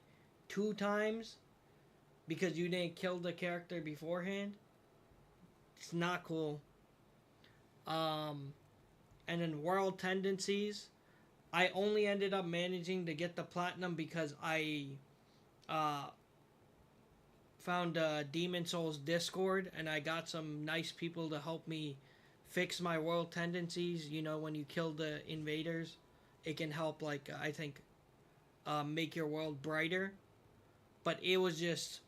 S1: 2 times because you didn't kill the character beforehand. It's not cool. And then World Tendencies, I only ended up managing to get the platinum because I found Demon Souls Discord and I got some nice people to help me fix my world tendencies. You know, when you kill the invaders, it can help, like, I think, make your world brighter. But it was just,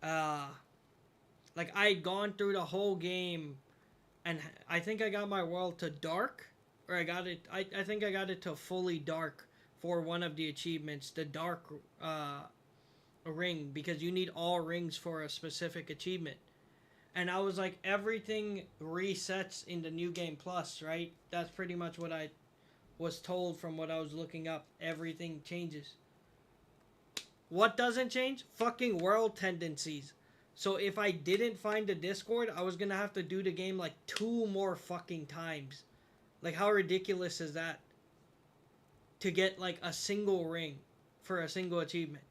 S1: like, I had gone through the whole game and I think I got my world to dark, or I think I got it to fully dark for one of the achievements, the dark ring, because you need all rings for a specific achievement. And I was like, everything resets in the New Game Plus, right? That's pretty much what I was told from what I was looking up. Everything changes. What doesn't change? Fucking world tendencies. So if I didn't find the Discord, I was gonna have to do the game like 2 more fucking times. Like, how ridiculous is that? To get like a single ring for a single achievement.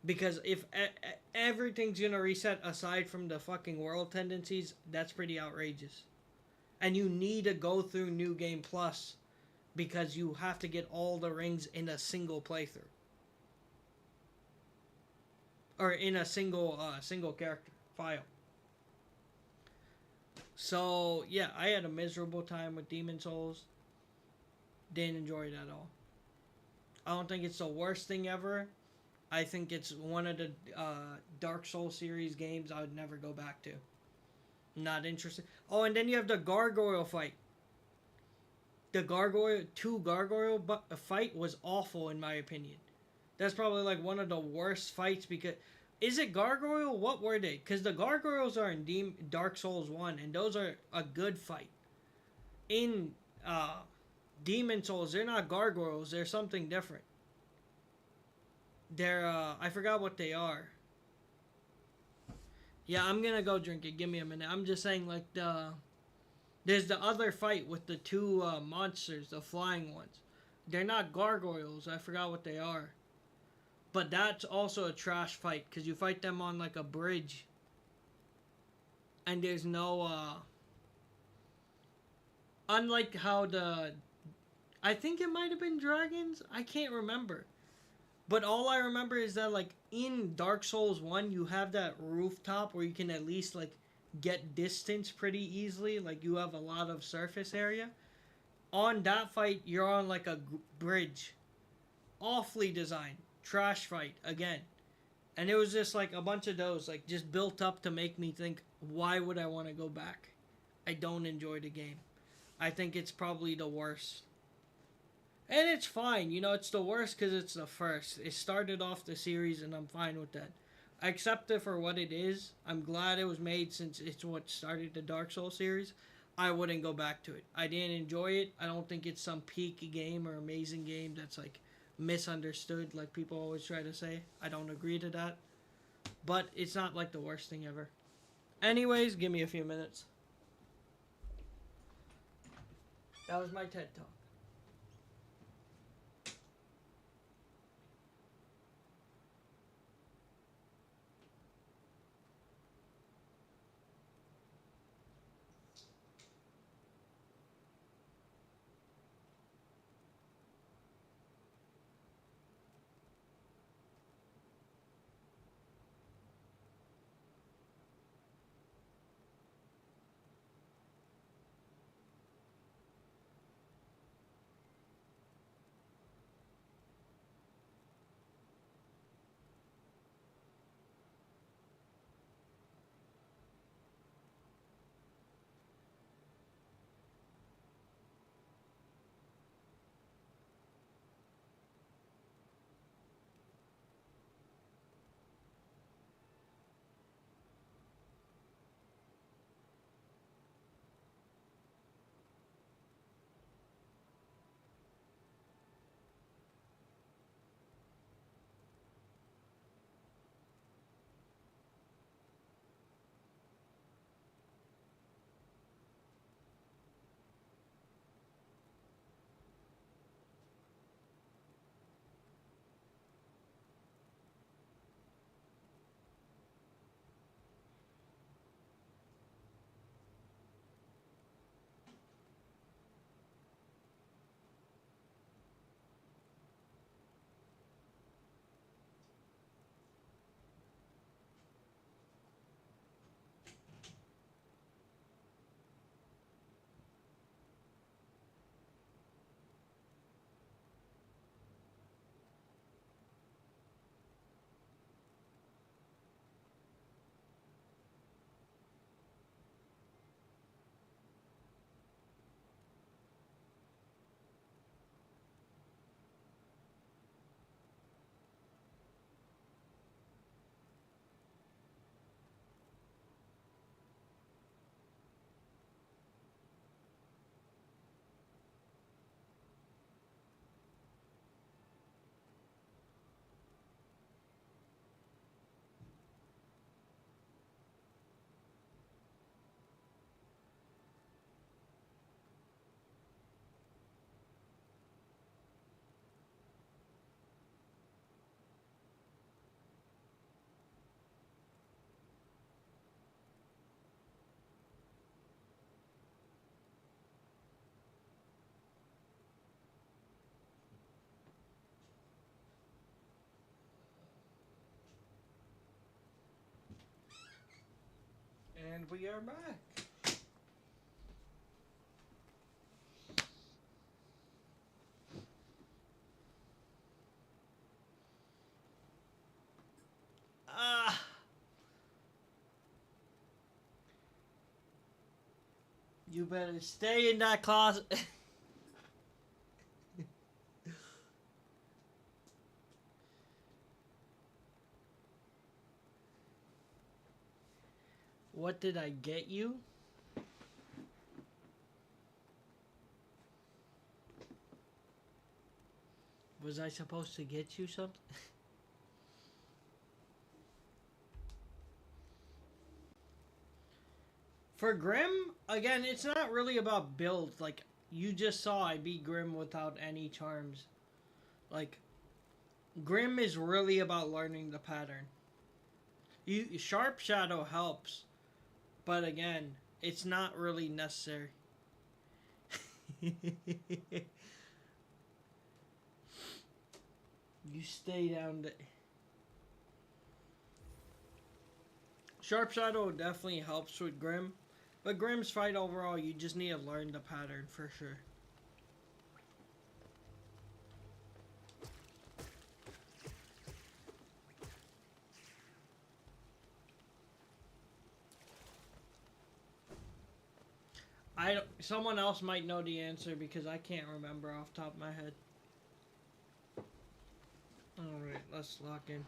S1: Because if everything's gonna reset aside from the fucking world tendencies, that's pretty outrageous. And you need to go through New Game Plus because you have to get all the rings in a single playthrough. Or in a single character file. So yeah, I had a miserable time with Demon Souls. Didn't enjoy it at all. I don't think it's the worst thing ever. I think it's one of the Dark Souls series games I would never go back to. Not interested. Oh, and then you have the gargoyle fight. The gargoyle fight was awful in my opinion. That's probably like one of the worst fights because... Is it gargoyle? What were they? Because the gargoyles are in Dark Souls 1, and those are a good fight. In uh, demon souls. They're not gargoyles. They're something different. They're I forgot what they are. Yeah, I'm gonna go drink it. Give me a minute. I'm just saying, like, there's the other fight with the two monsters, the flying ones. They're not gargoyles. I forgot what they are. But that's also a trash fight because you fight them on like a bridge, and there's no unlike how the I think it might have been dragons. I can't remember. But all I remember is that, like, in Dark Souls 1, you have that rooftop where you can at least, like, get distance pretty easily. Like, you have a lot of surface area. On that fight, you're on, like, a bridge. Awfully designed. Trash fight, again. And it was just, like, a bunch of those, like, just built up to make me think, why would I want to go back? I don't enjoy the game. I think it's probably the worst. And it's fine, you know, it's the worst because it's the first. It started off the series and I'm fine with that. I accept it for what it is. I'm glad it was made since it's what started the Dark Souls series. I wouldn't go back to it. I didn't enjoy it. I don't think it's some peak game or amazing game that's like misunderstood like people always try to say. I don't agree to that. But it's not like the worst thing ever. Anyways, give me a few minutes. That was my TED Talk. And we are back. Ah. You better stay in that closet. What did I get you? Was I supposed to get you something? For Grim, again, it's not really about build. Like, you just saw I beat Grim without any charms. Like, Grim is really about learning the pattern. Sharp Shadow helps, but again, it's not really necessary. You stay down there. Sharp Shadow definitely helps with Grim, but Grim's fight overall, you just need to learn the pattern for sure. Someone else might know the answer because I can't remember off the top of my head. Alright, let's lock in.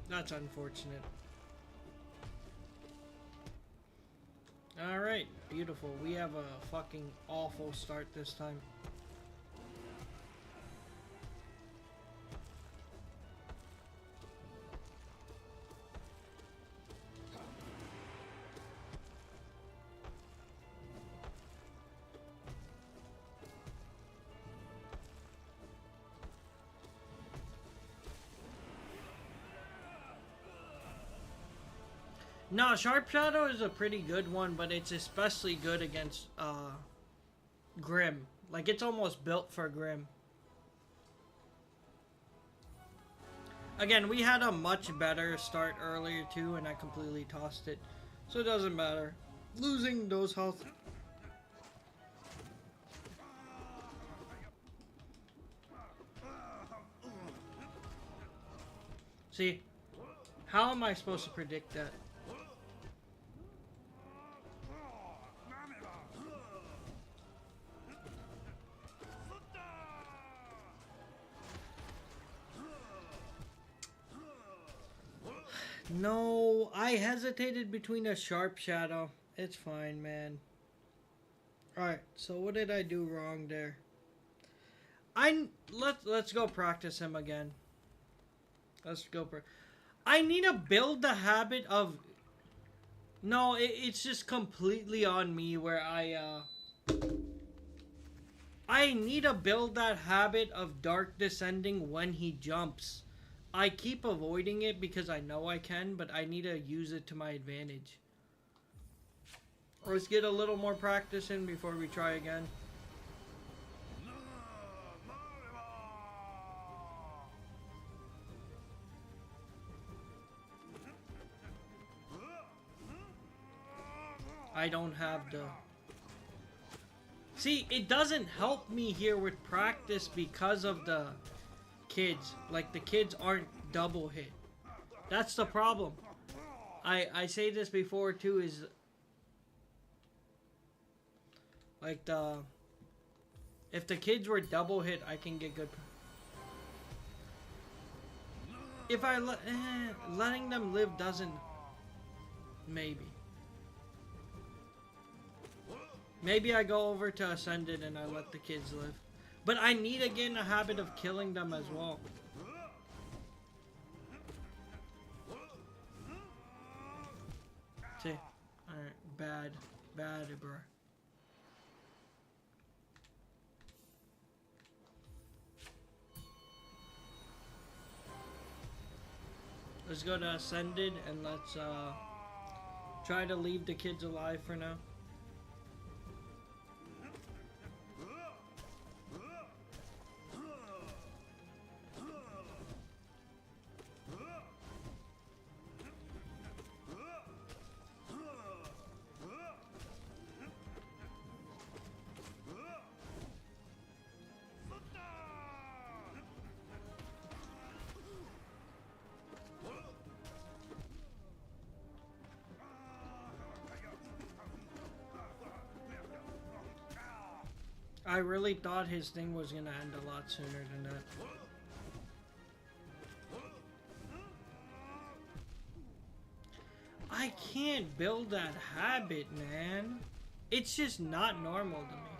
S1: That's unfortunate. Alright, beautiful. We have a fucking awful start this time. No, Sharp Shadow is a pretty good one, but it's especially good against Grim. Like, it's almost built for Grim. Again, we had a much better start earlier too, and I completely tossed it. So it doesn't matter. Losing those health. See, how am I supposed to predict that? No, I hesitated between a Sharp Shadow. It's fine, man. Alright, so what did I do wrong there? Let's go practice him again. Let's go. I need to build the habit of... No, it's just completely on me where I need to build that habit of Dark Descending when he jumps. I keep avoiding it because I know I can, but I need to use it to my advantage. Let's get a little more practice in before we try again. I don't have the... See, it doesn't help me here with practice because of the kids. Like, the kids aren't double hit. That's the problem. I say this before too, is like if the kids were double hit, I can get good. If I letting them live doesn't, maybe I go over to Ascended and I let the kids live. But I need to get in a habit of killing them as well. See? Alright, bad, bro. Let's go to Ascended and let's try to leave the kids alive for now. I really thought his thing was gonna end a lot sooner than that. I can't build that habit, man. It's just not normal to me.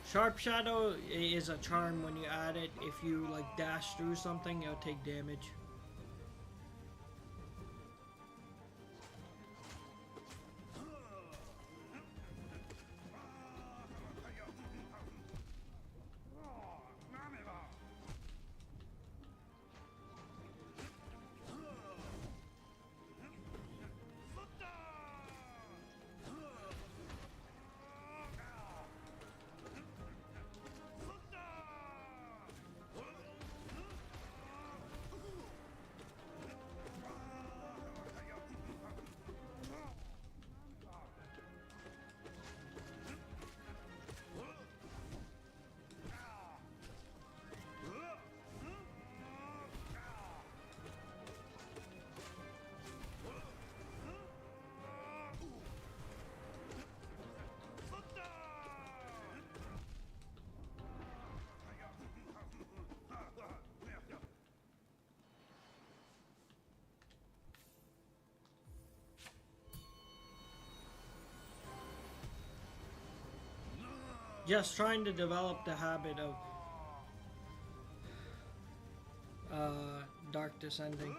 S1: Sharp Shadow is a charm when you add it. If you like dash through something, it'll take damage. Just trying to develop the habit of dark descending.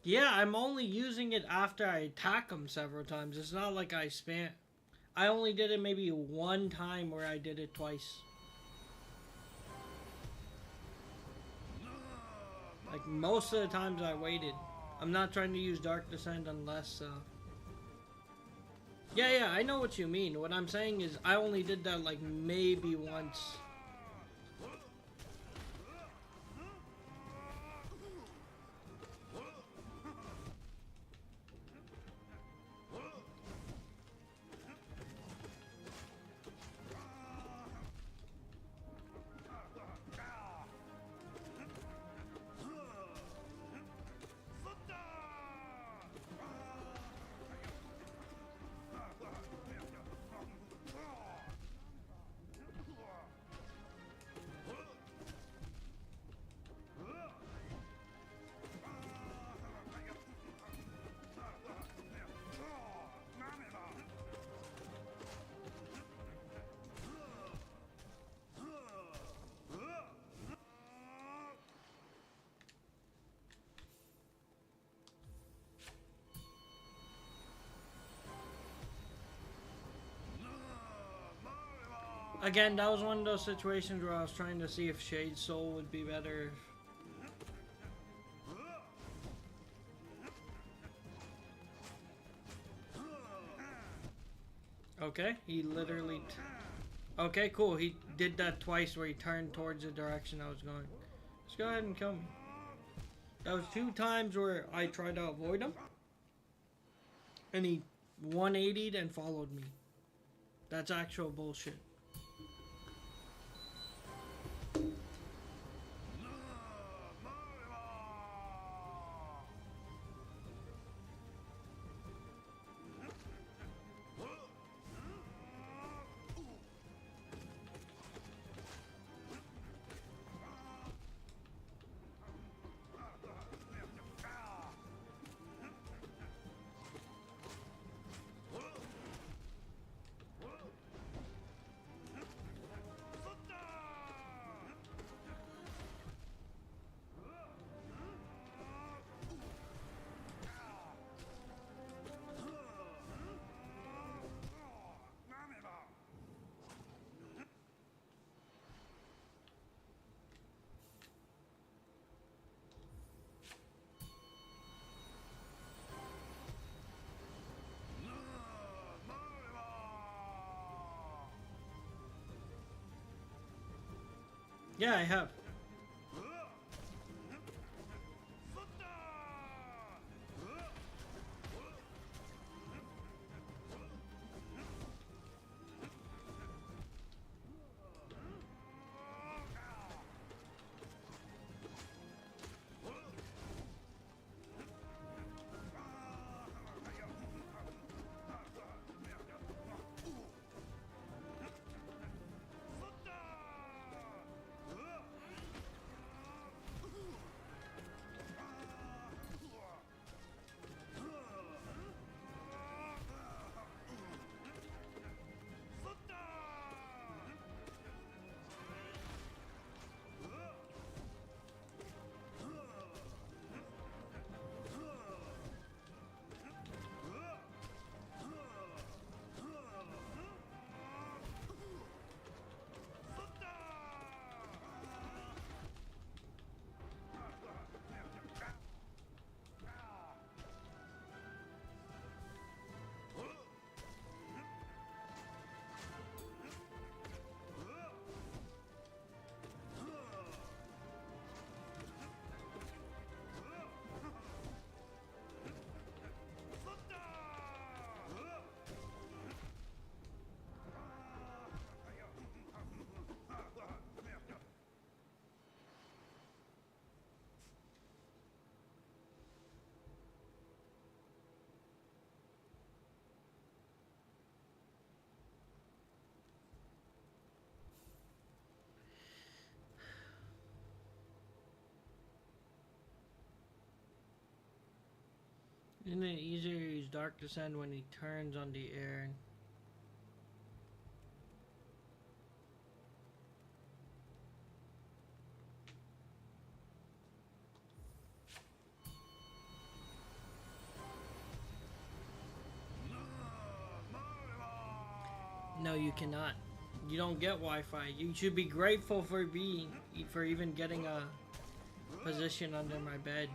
S1: Yeah, I'm only using it after I attack them several times. It's not like I spam. I only did it maybe one time where I did it twice. Like most of the times I waited. I'm not trying to use Dark Descent unless yeah, I know what you mean. What I'm saying is I only did that like maybe once. Again, that was one of those situations where I was trying to see if Shade Soul would be better. Okay, he literally. Okay, cool. He did that twice where he turned towards the direction I was going. Let's go ahead and kill me. That was 2 times where I tried to avoid him. And he 180'd and followed me. That's actual bullshit. Yeah, I have. Isn't it easier to use Dark Descent when he turns on the air? No, you cannot. You don't get Wi-Fi. You should be grateful for even getting a position under my bed.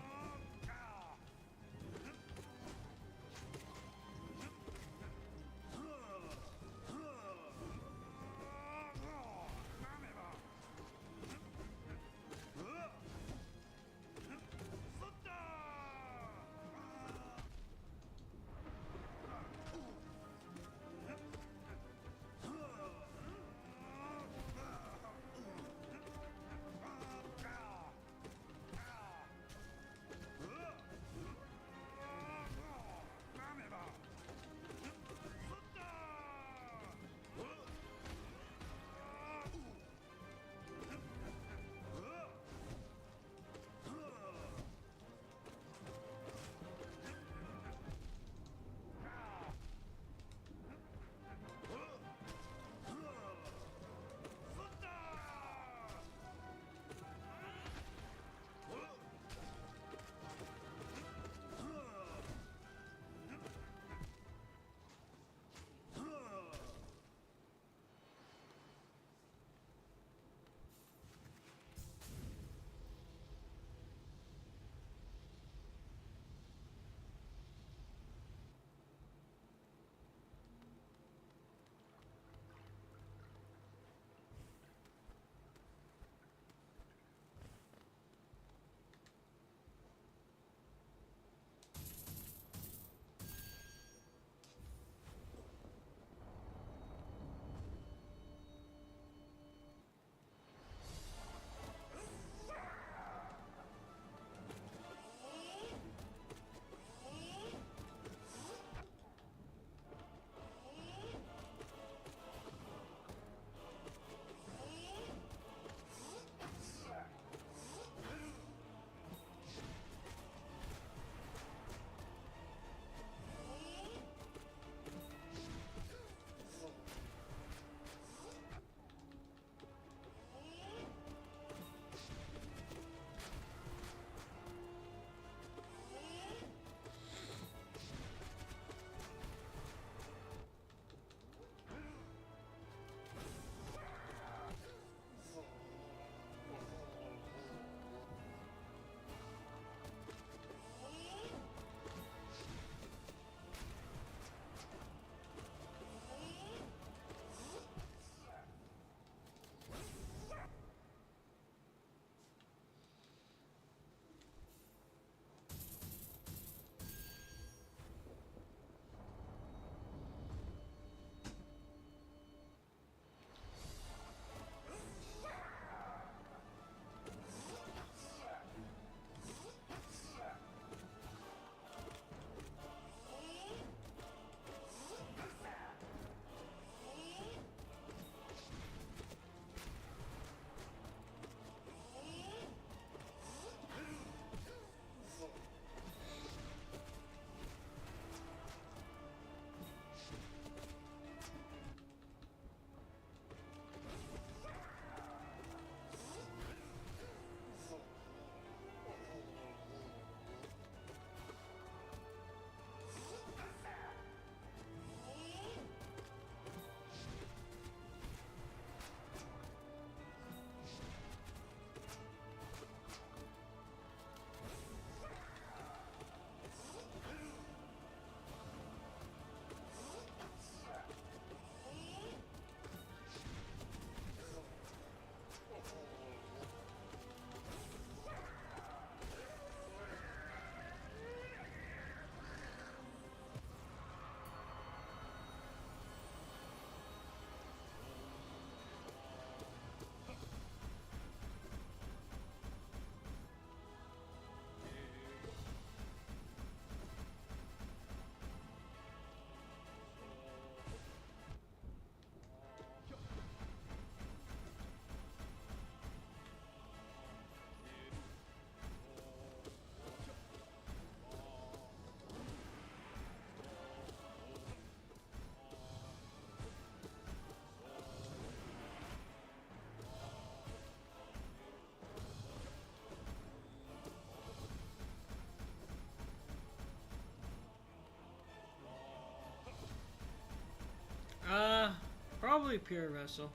S1: probably pure vessel.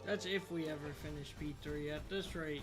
S1: That's if we ever finish P3 at this rate.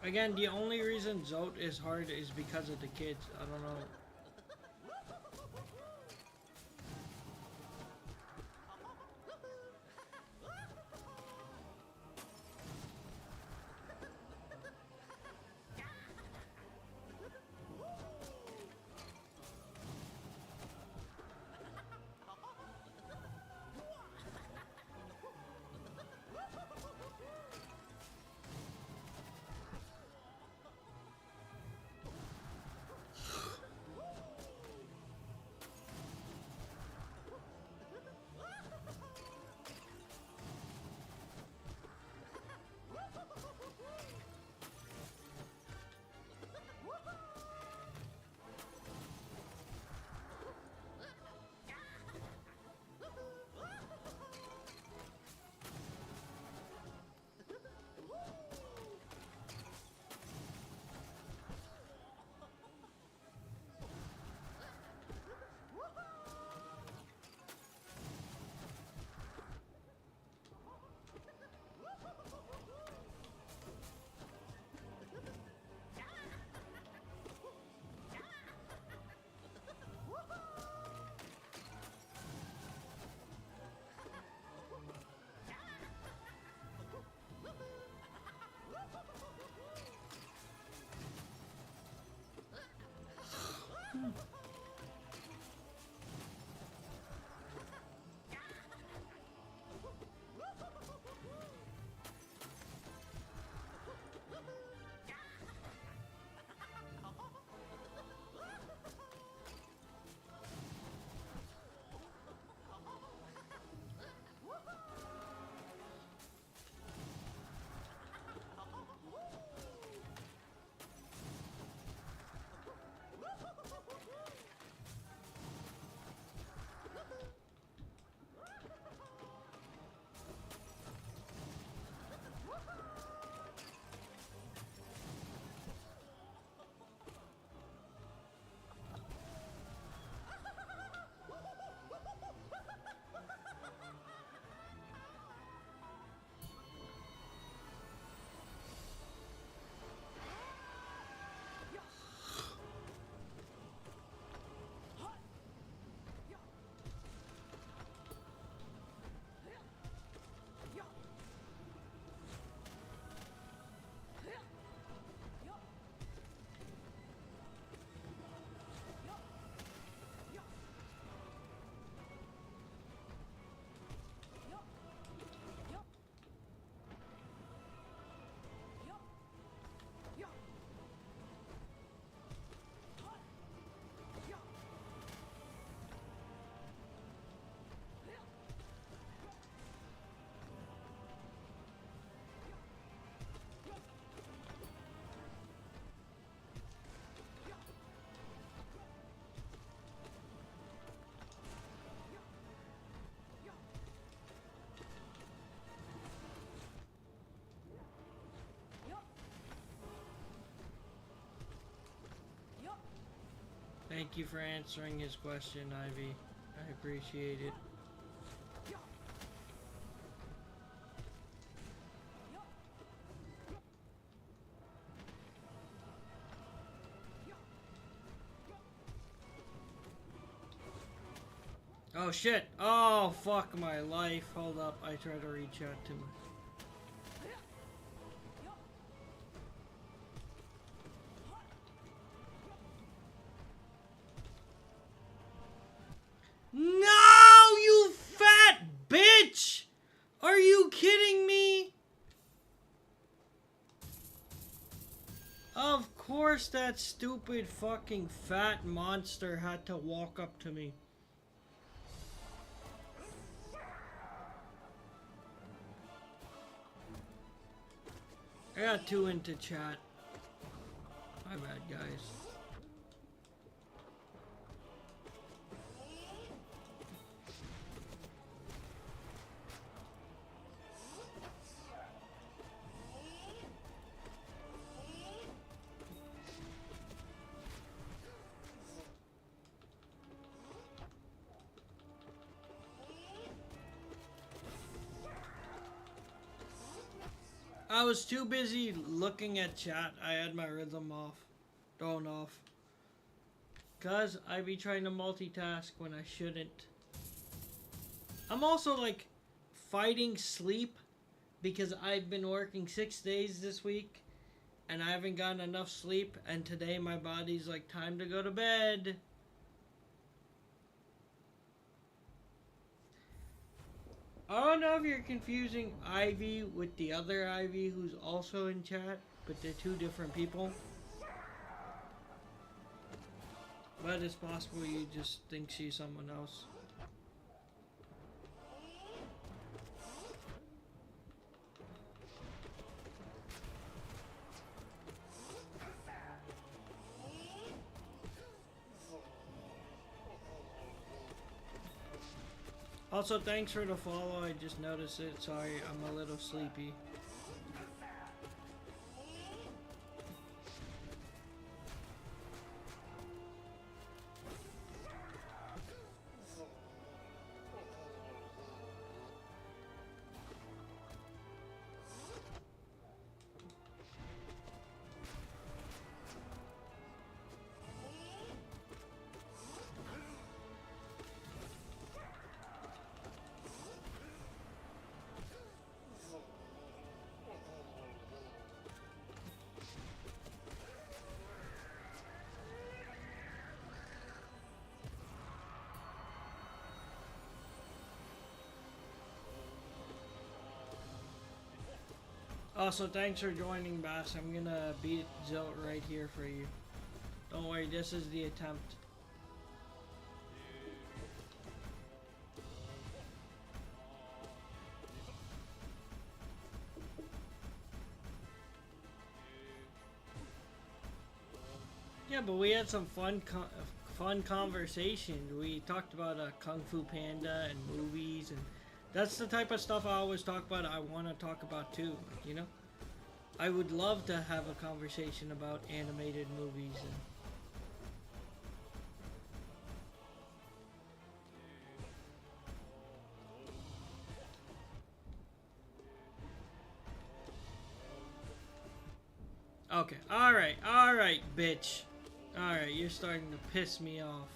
S1: Again, the only reason Zote is hard is because of the kids. I don't know. Thank you for answering his question, Ivy. I appreciate it. Oh shit! Oh fuck my life! Hold up, I try to reach out to him. course that stupid fucking fat monster had to walk up to me. I got too into chat. My bad, guys. I was too busy looking at chat. I had my rhythm off. Thrown off. Cause I be trying to multitask when I shouldn't. I'm also like fighting sleep because I've been working 6 days this week and I haven't gotten enough sleep, and today my body's like, time to go to bed. I don't know if you're confusing Ivy with the other Ivy who's also in chat, but they're two different people. But it's possible you just think she's someone else. Also, thanks for the follow. I just noticed it. Sorry, I'm a little sleepy. Also, thanks for joining, Bass. I'm gonna beat Zilt right here for you. Don't worry, this is the attempt. Yeah, but we had some fun conversation. We talked about Kung Fu Panda and movies, and that's the type of stuff I always talk about. I want to talk about too, you know. I would love to have a conversation about animated movies. Okay, alright, bitch. Alright, you're starting to piss me off.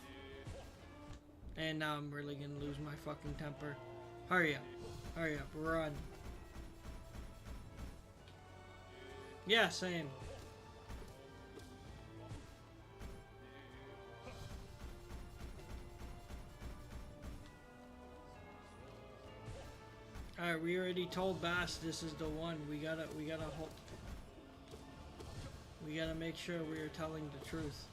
S1: And now I'm really gonna lose my fucking temper. Hurry up, run. Yeah, same. Alright, we already told Bass this is the one. We gotta hold. We gotta make sure we are telling the truth.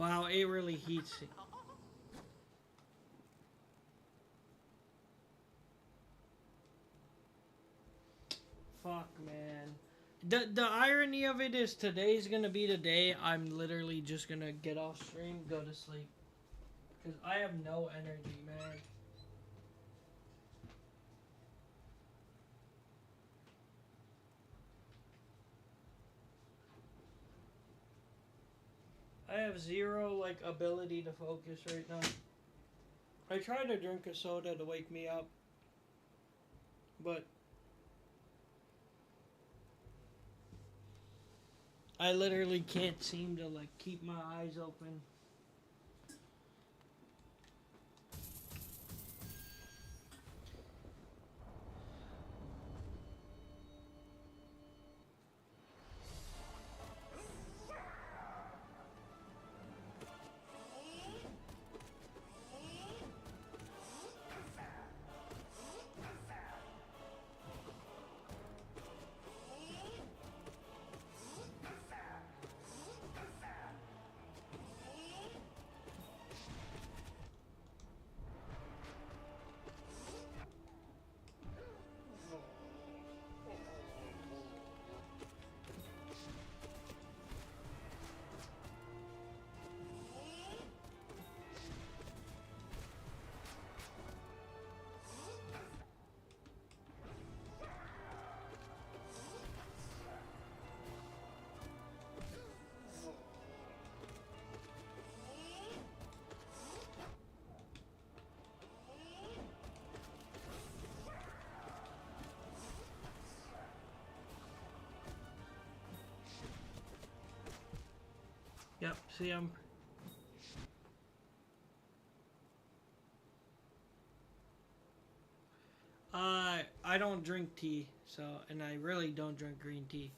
S1: Wow, it really heats it. Fuck, man. The irony of it is today's gonna be the day I'm literally just gonna get off stream, go to sleep. Because I have no energy, man. I have zero, like, ability to focus right now. I tried to drink a soda to wake me up. But I literally can't seem to, like, keep my eyes open. Yep, see, I don't drink tea, so, and I really don't drink green tea.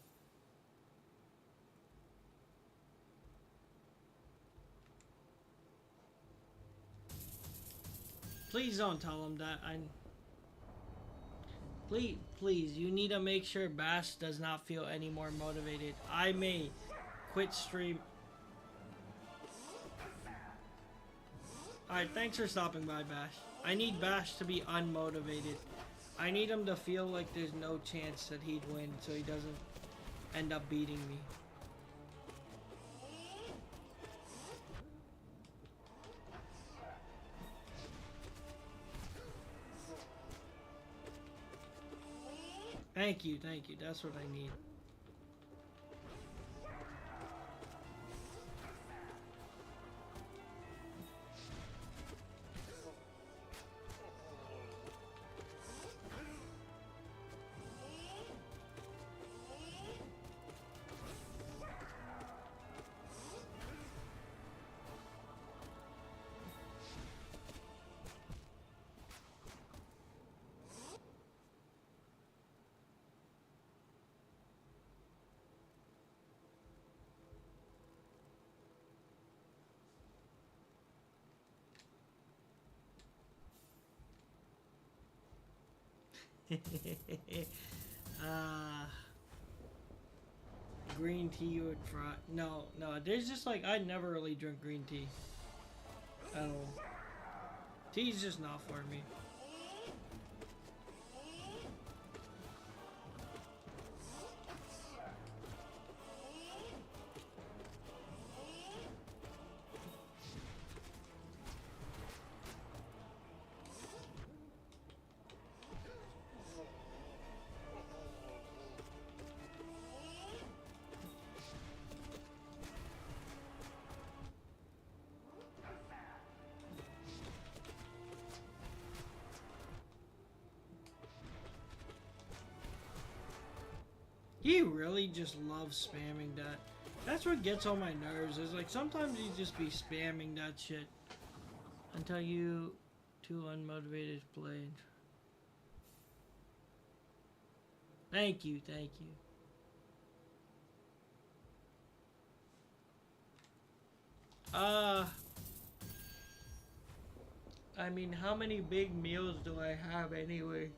S1: Please don't tell him that. Please, you need to make sure Bash does not feel any more motivated. I may quit stream. Alright, thanks for stopping by, Bash. I need Bash to be unmotivated. I need him to feel like there's no chance that he'd win, so he doesn't end up beating me. Thank you. That's what I need. Green tea with fry. No, there's just like, I never really drink green tea at all. Tea's just not for me. He really just loves spamming that. That's what gets on my nerves. Is like sometimes you just be spamming that shit until you too unmotivated to play. Thank you. I mean, how many big meals do I have anyway?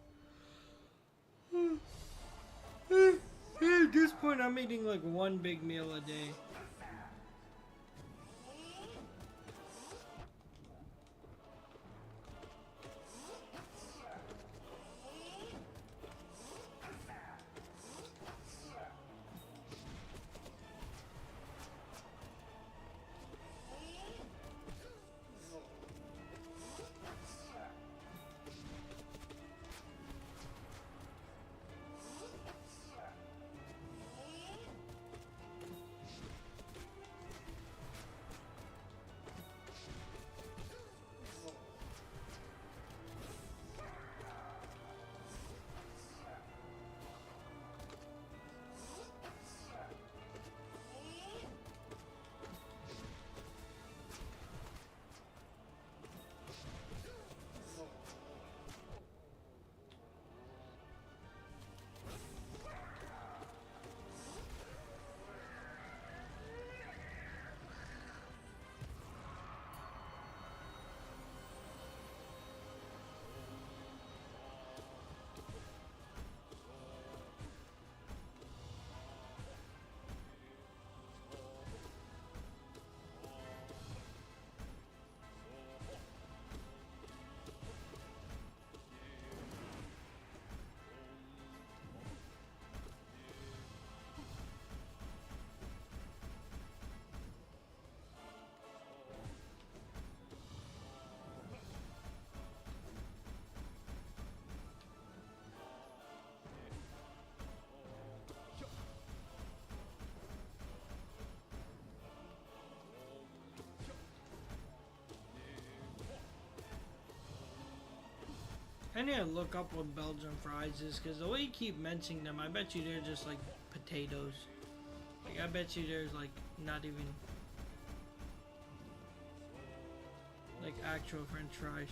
S1: At this point, I'm eating like one big meal a day. need to look up what Belgian fries is, because the way you keep mentioning them, I bet you they're just like potatoes. Like, I bet you there's like not even like actual French fries.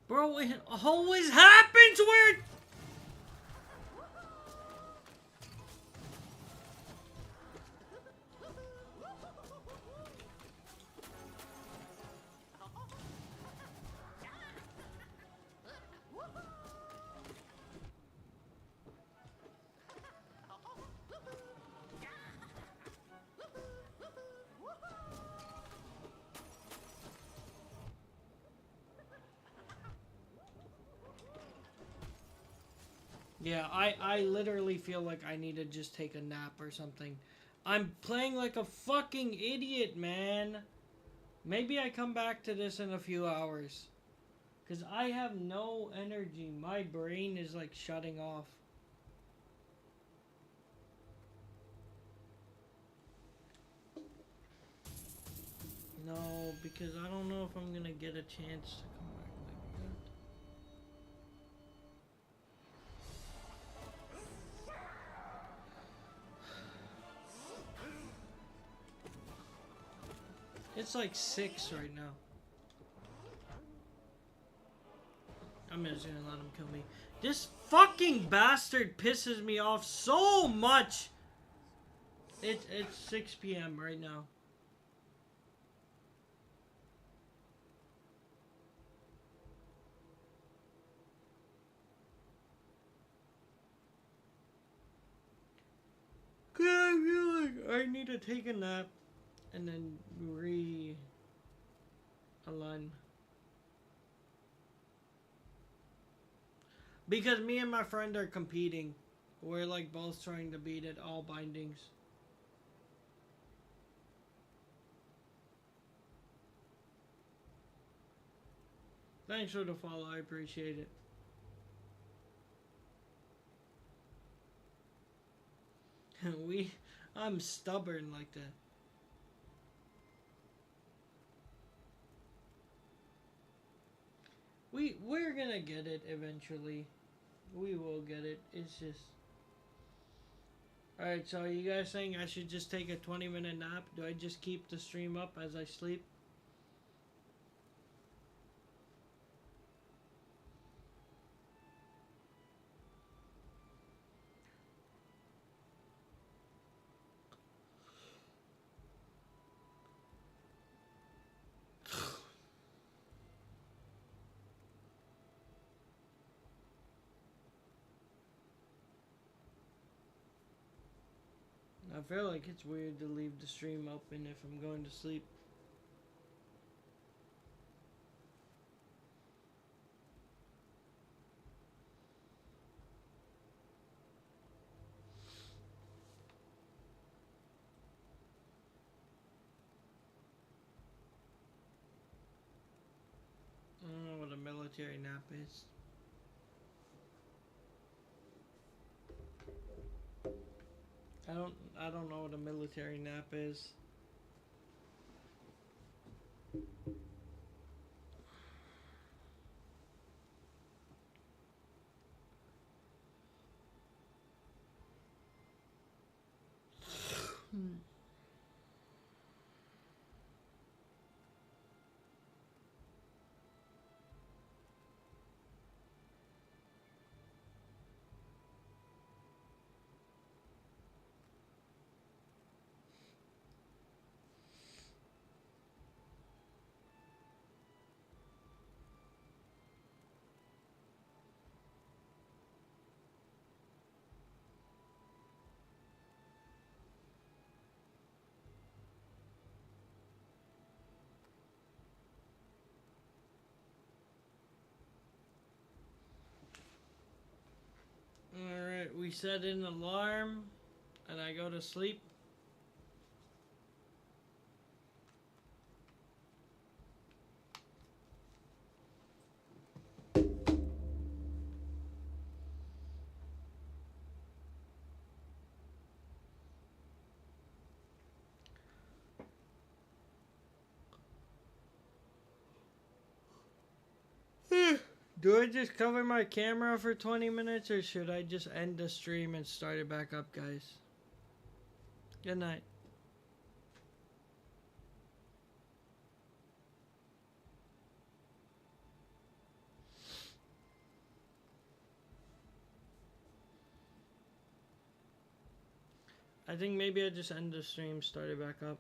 S1: Bro, it always happens where... Yeah, I literally feel like I need to just take a nap or something. I'm playing like a fucking idiot, man. Maybe I come back to this in a few hours. Because I have no energy. My brain is like shutting off. No, because I don't know if I'm going to get a chance to come back like that. It's like 6 right now. I'm just gonna let him kill me. This fucking bastard pisses me off so much. It's 6 p.m. right now. Cause I feel like I need to take a nap and then align. Because me and my friend are competing. We're like both trying to beat it all bindings. Thanks for the follow, I appreciate it. I'm stubborn like that. We're gonna get it eventually. We will get it. It's just... Alright, so are you guys saying I should just take a 20-minute nap? Do I just keep the stream up as I sleep? I feel like it's weird to leave the stream open if I'm going to sleep. what a military nap is. I don't know what a military nap is. Alright, we set an alarm and I go to sleep. Do I just cover my camera for 20 minutes or should I just end the stream and start it back up, guys? Good night. I think maybe I just end the stream, start it back up.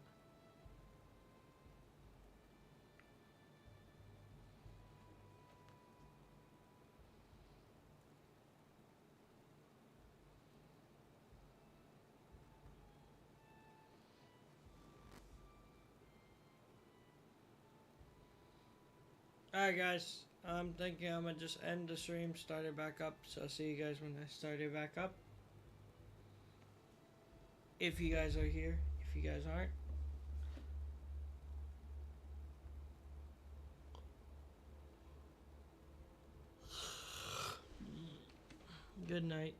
S1: Alright guys, I'm thinking I'm gonna just end the stream, start it back up, so I'll see you guys when I start it back up. If you guys are here, if you guys aren't. Good night.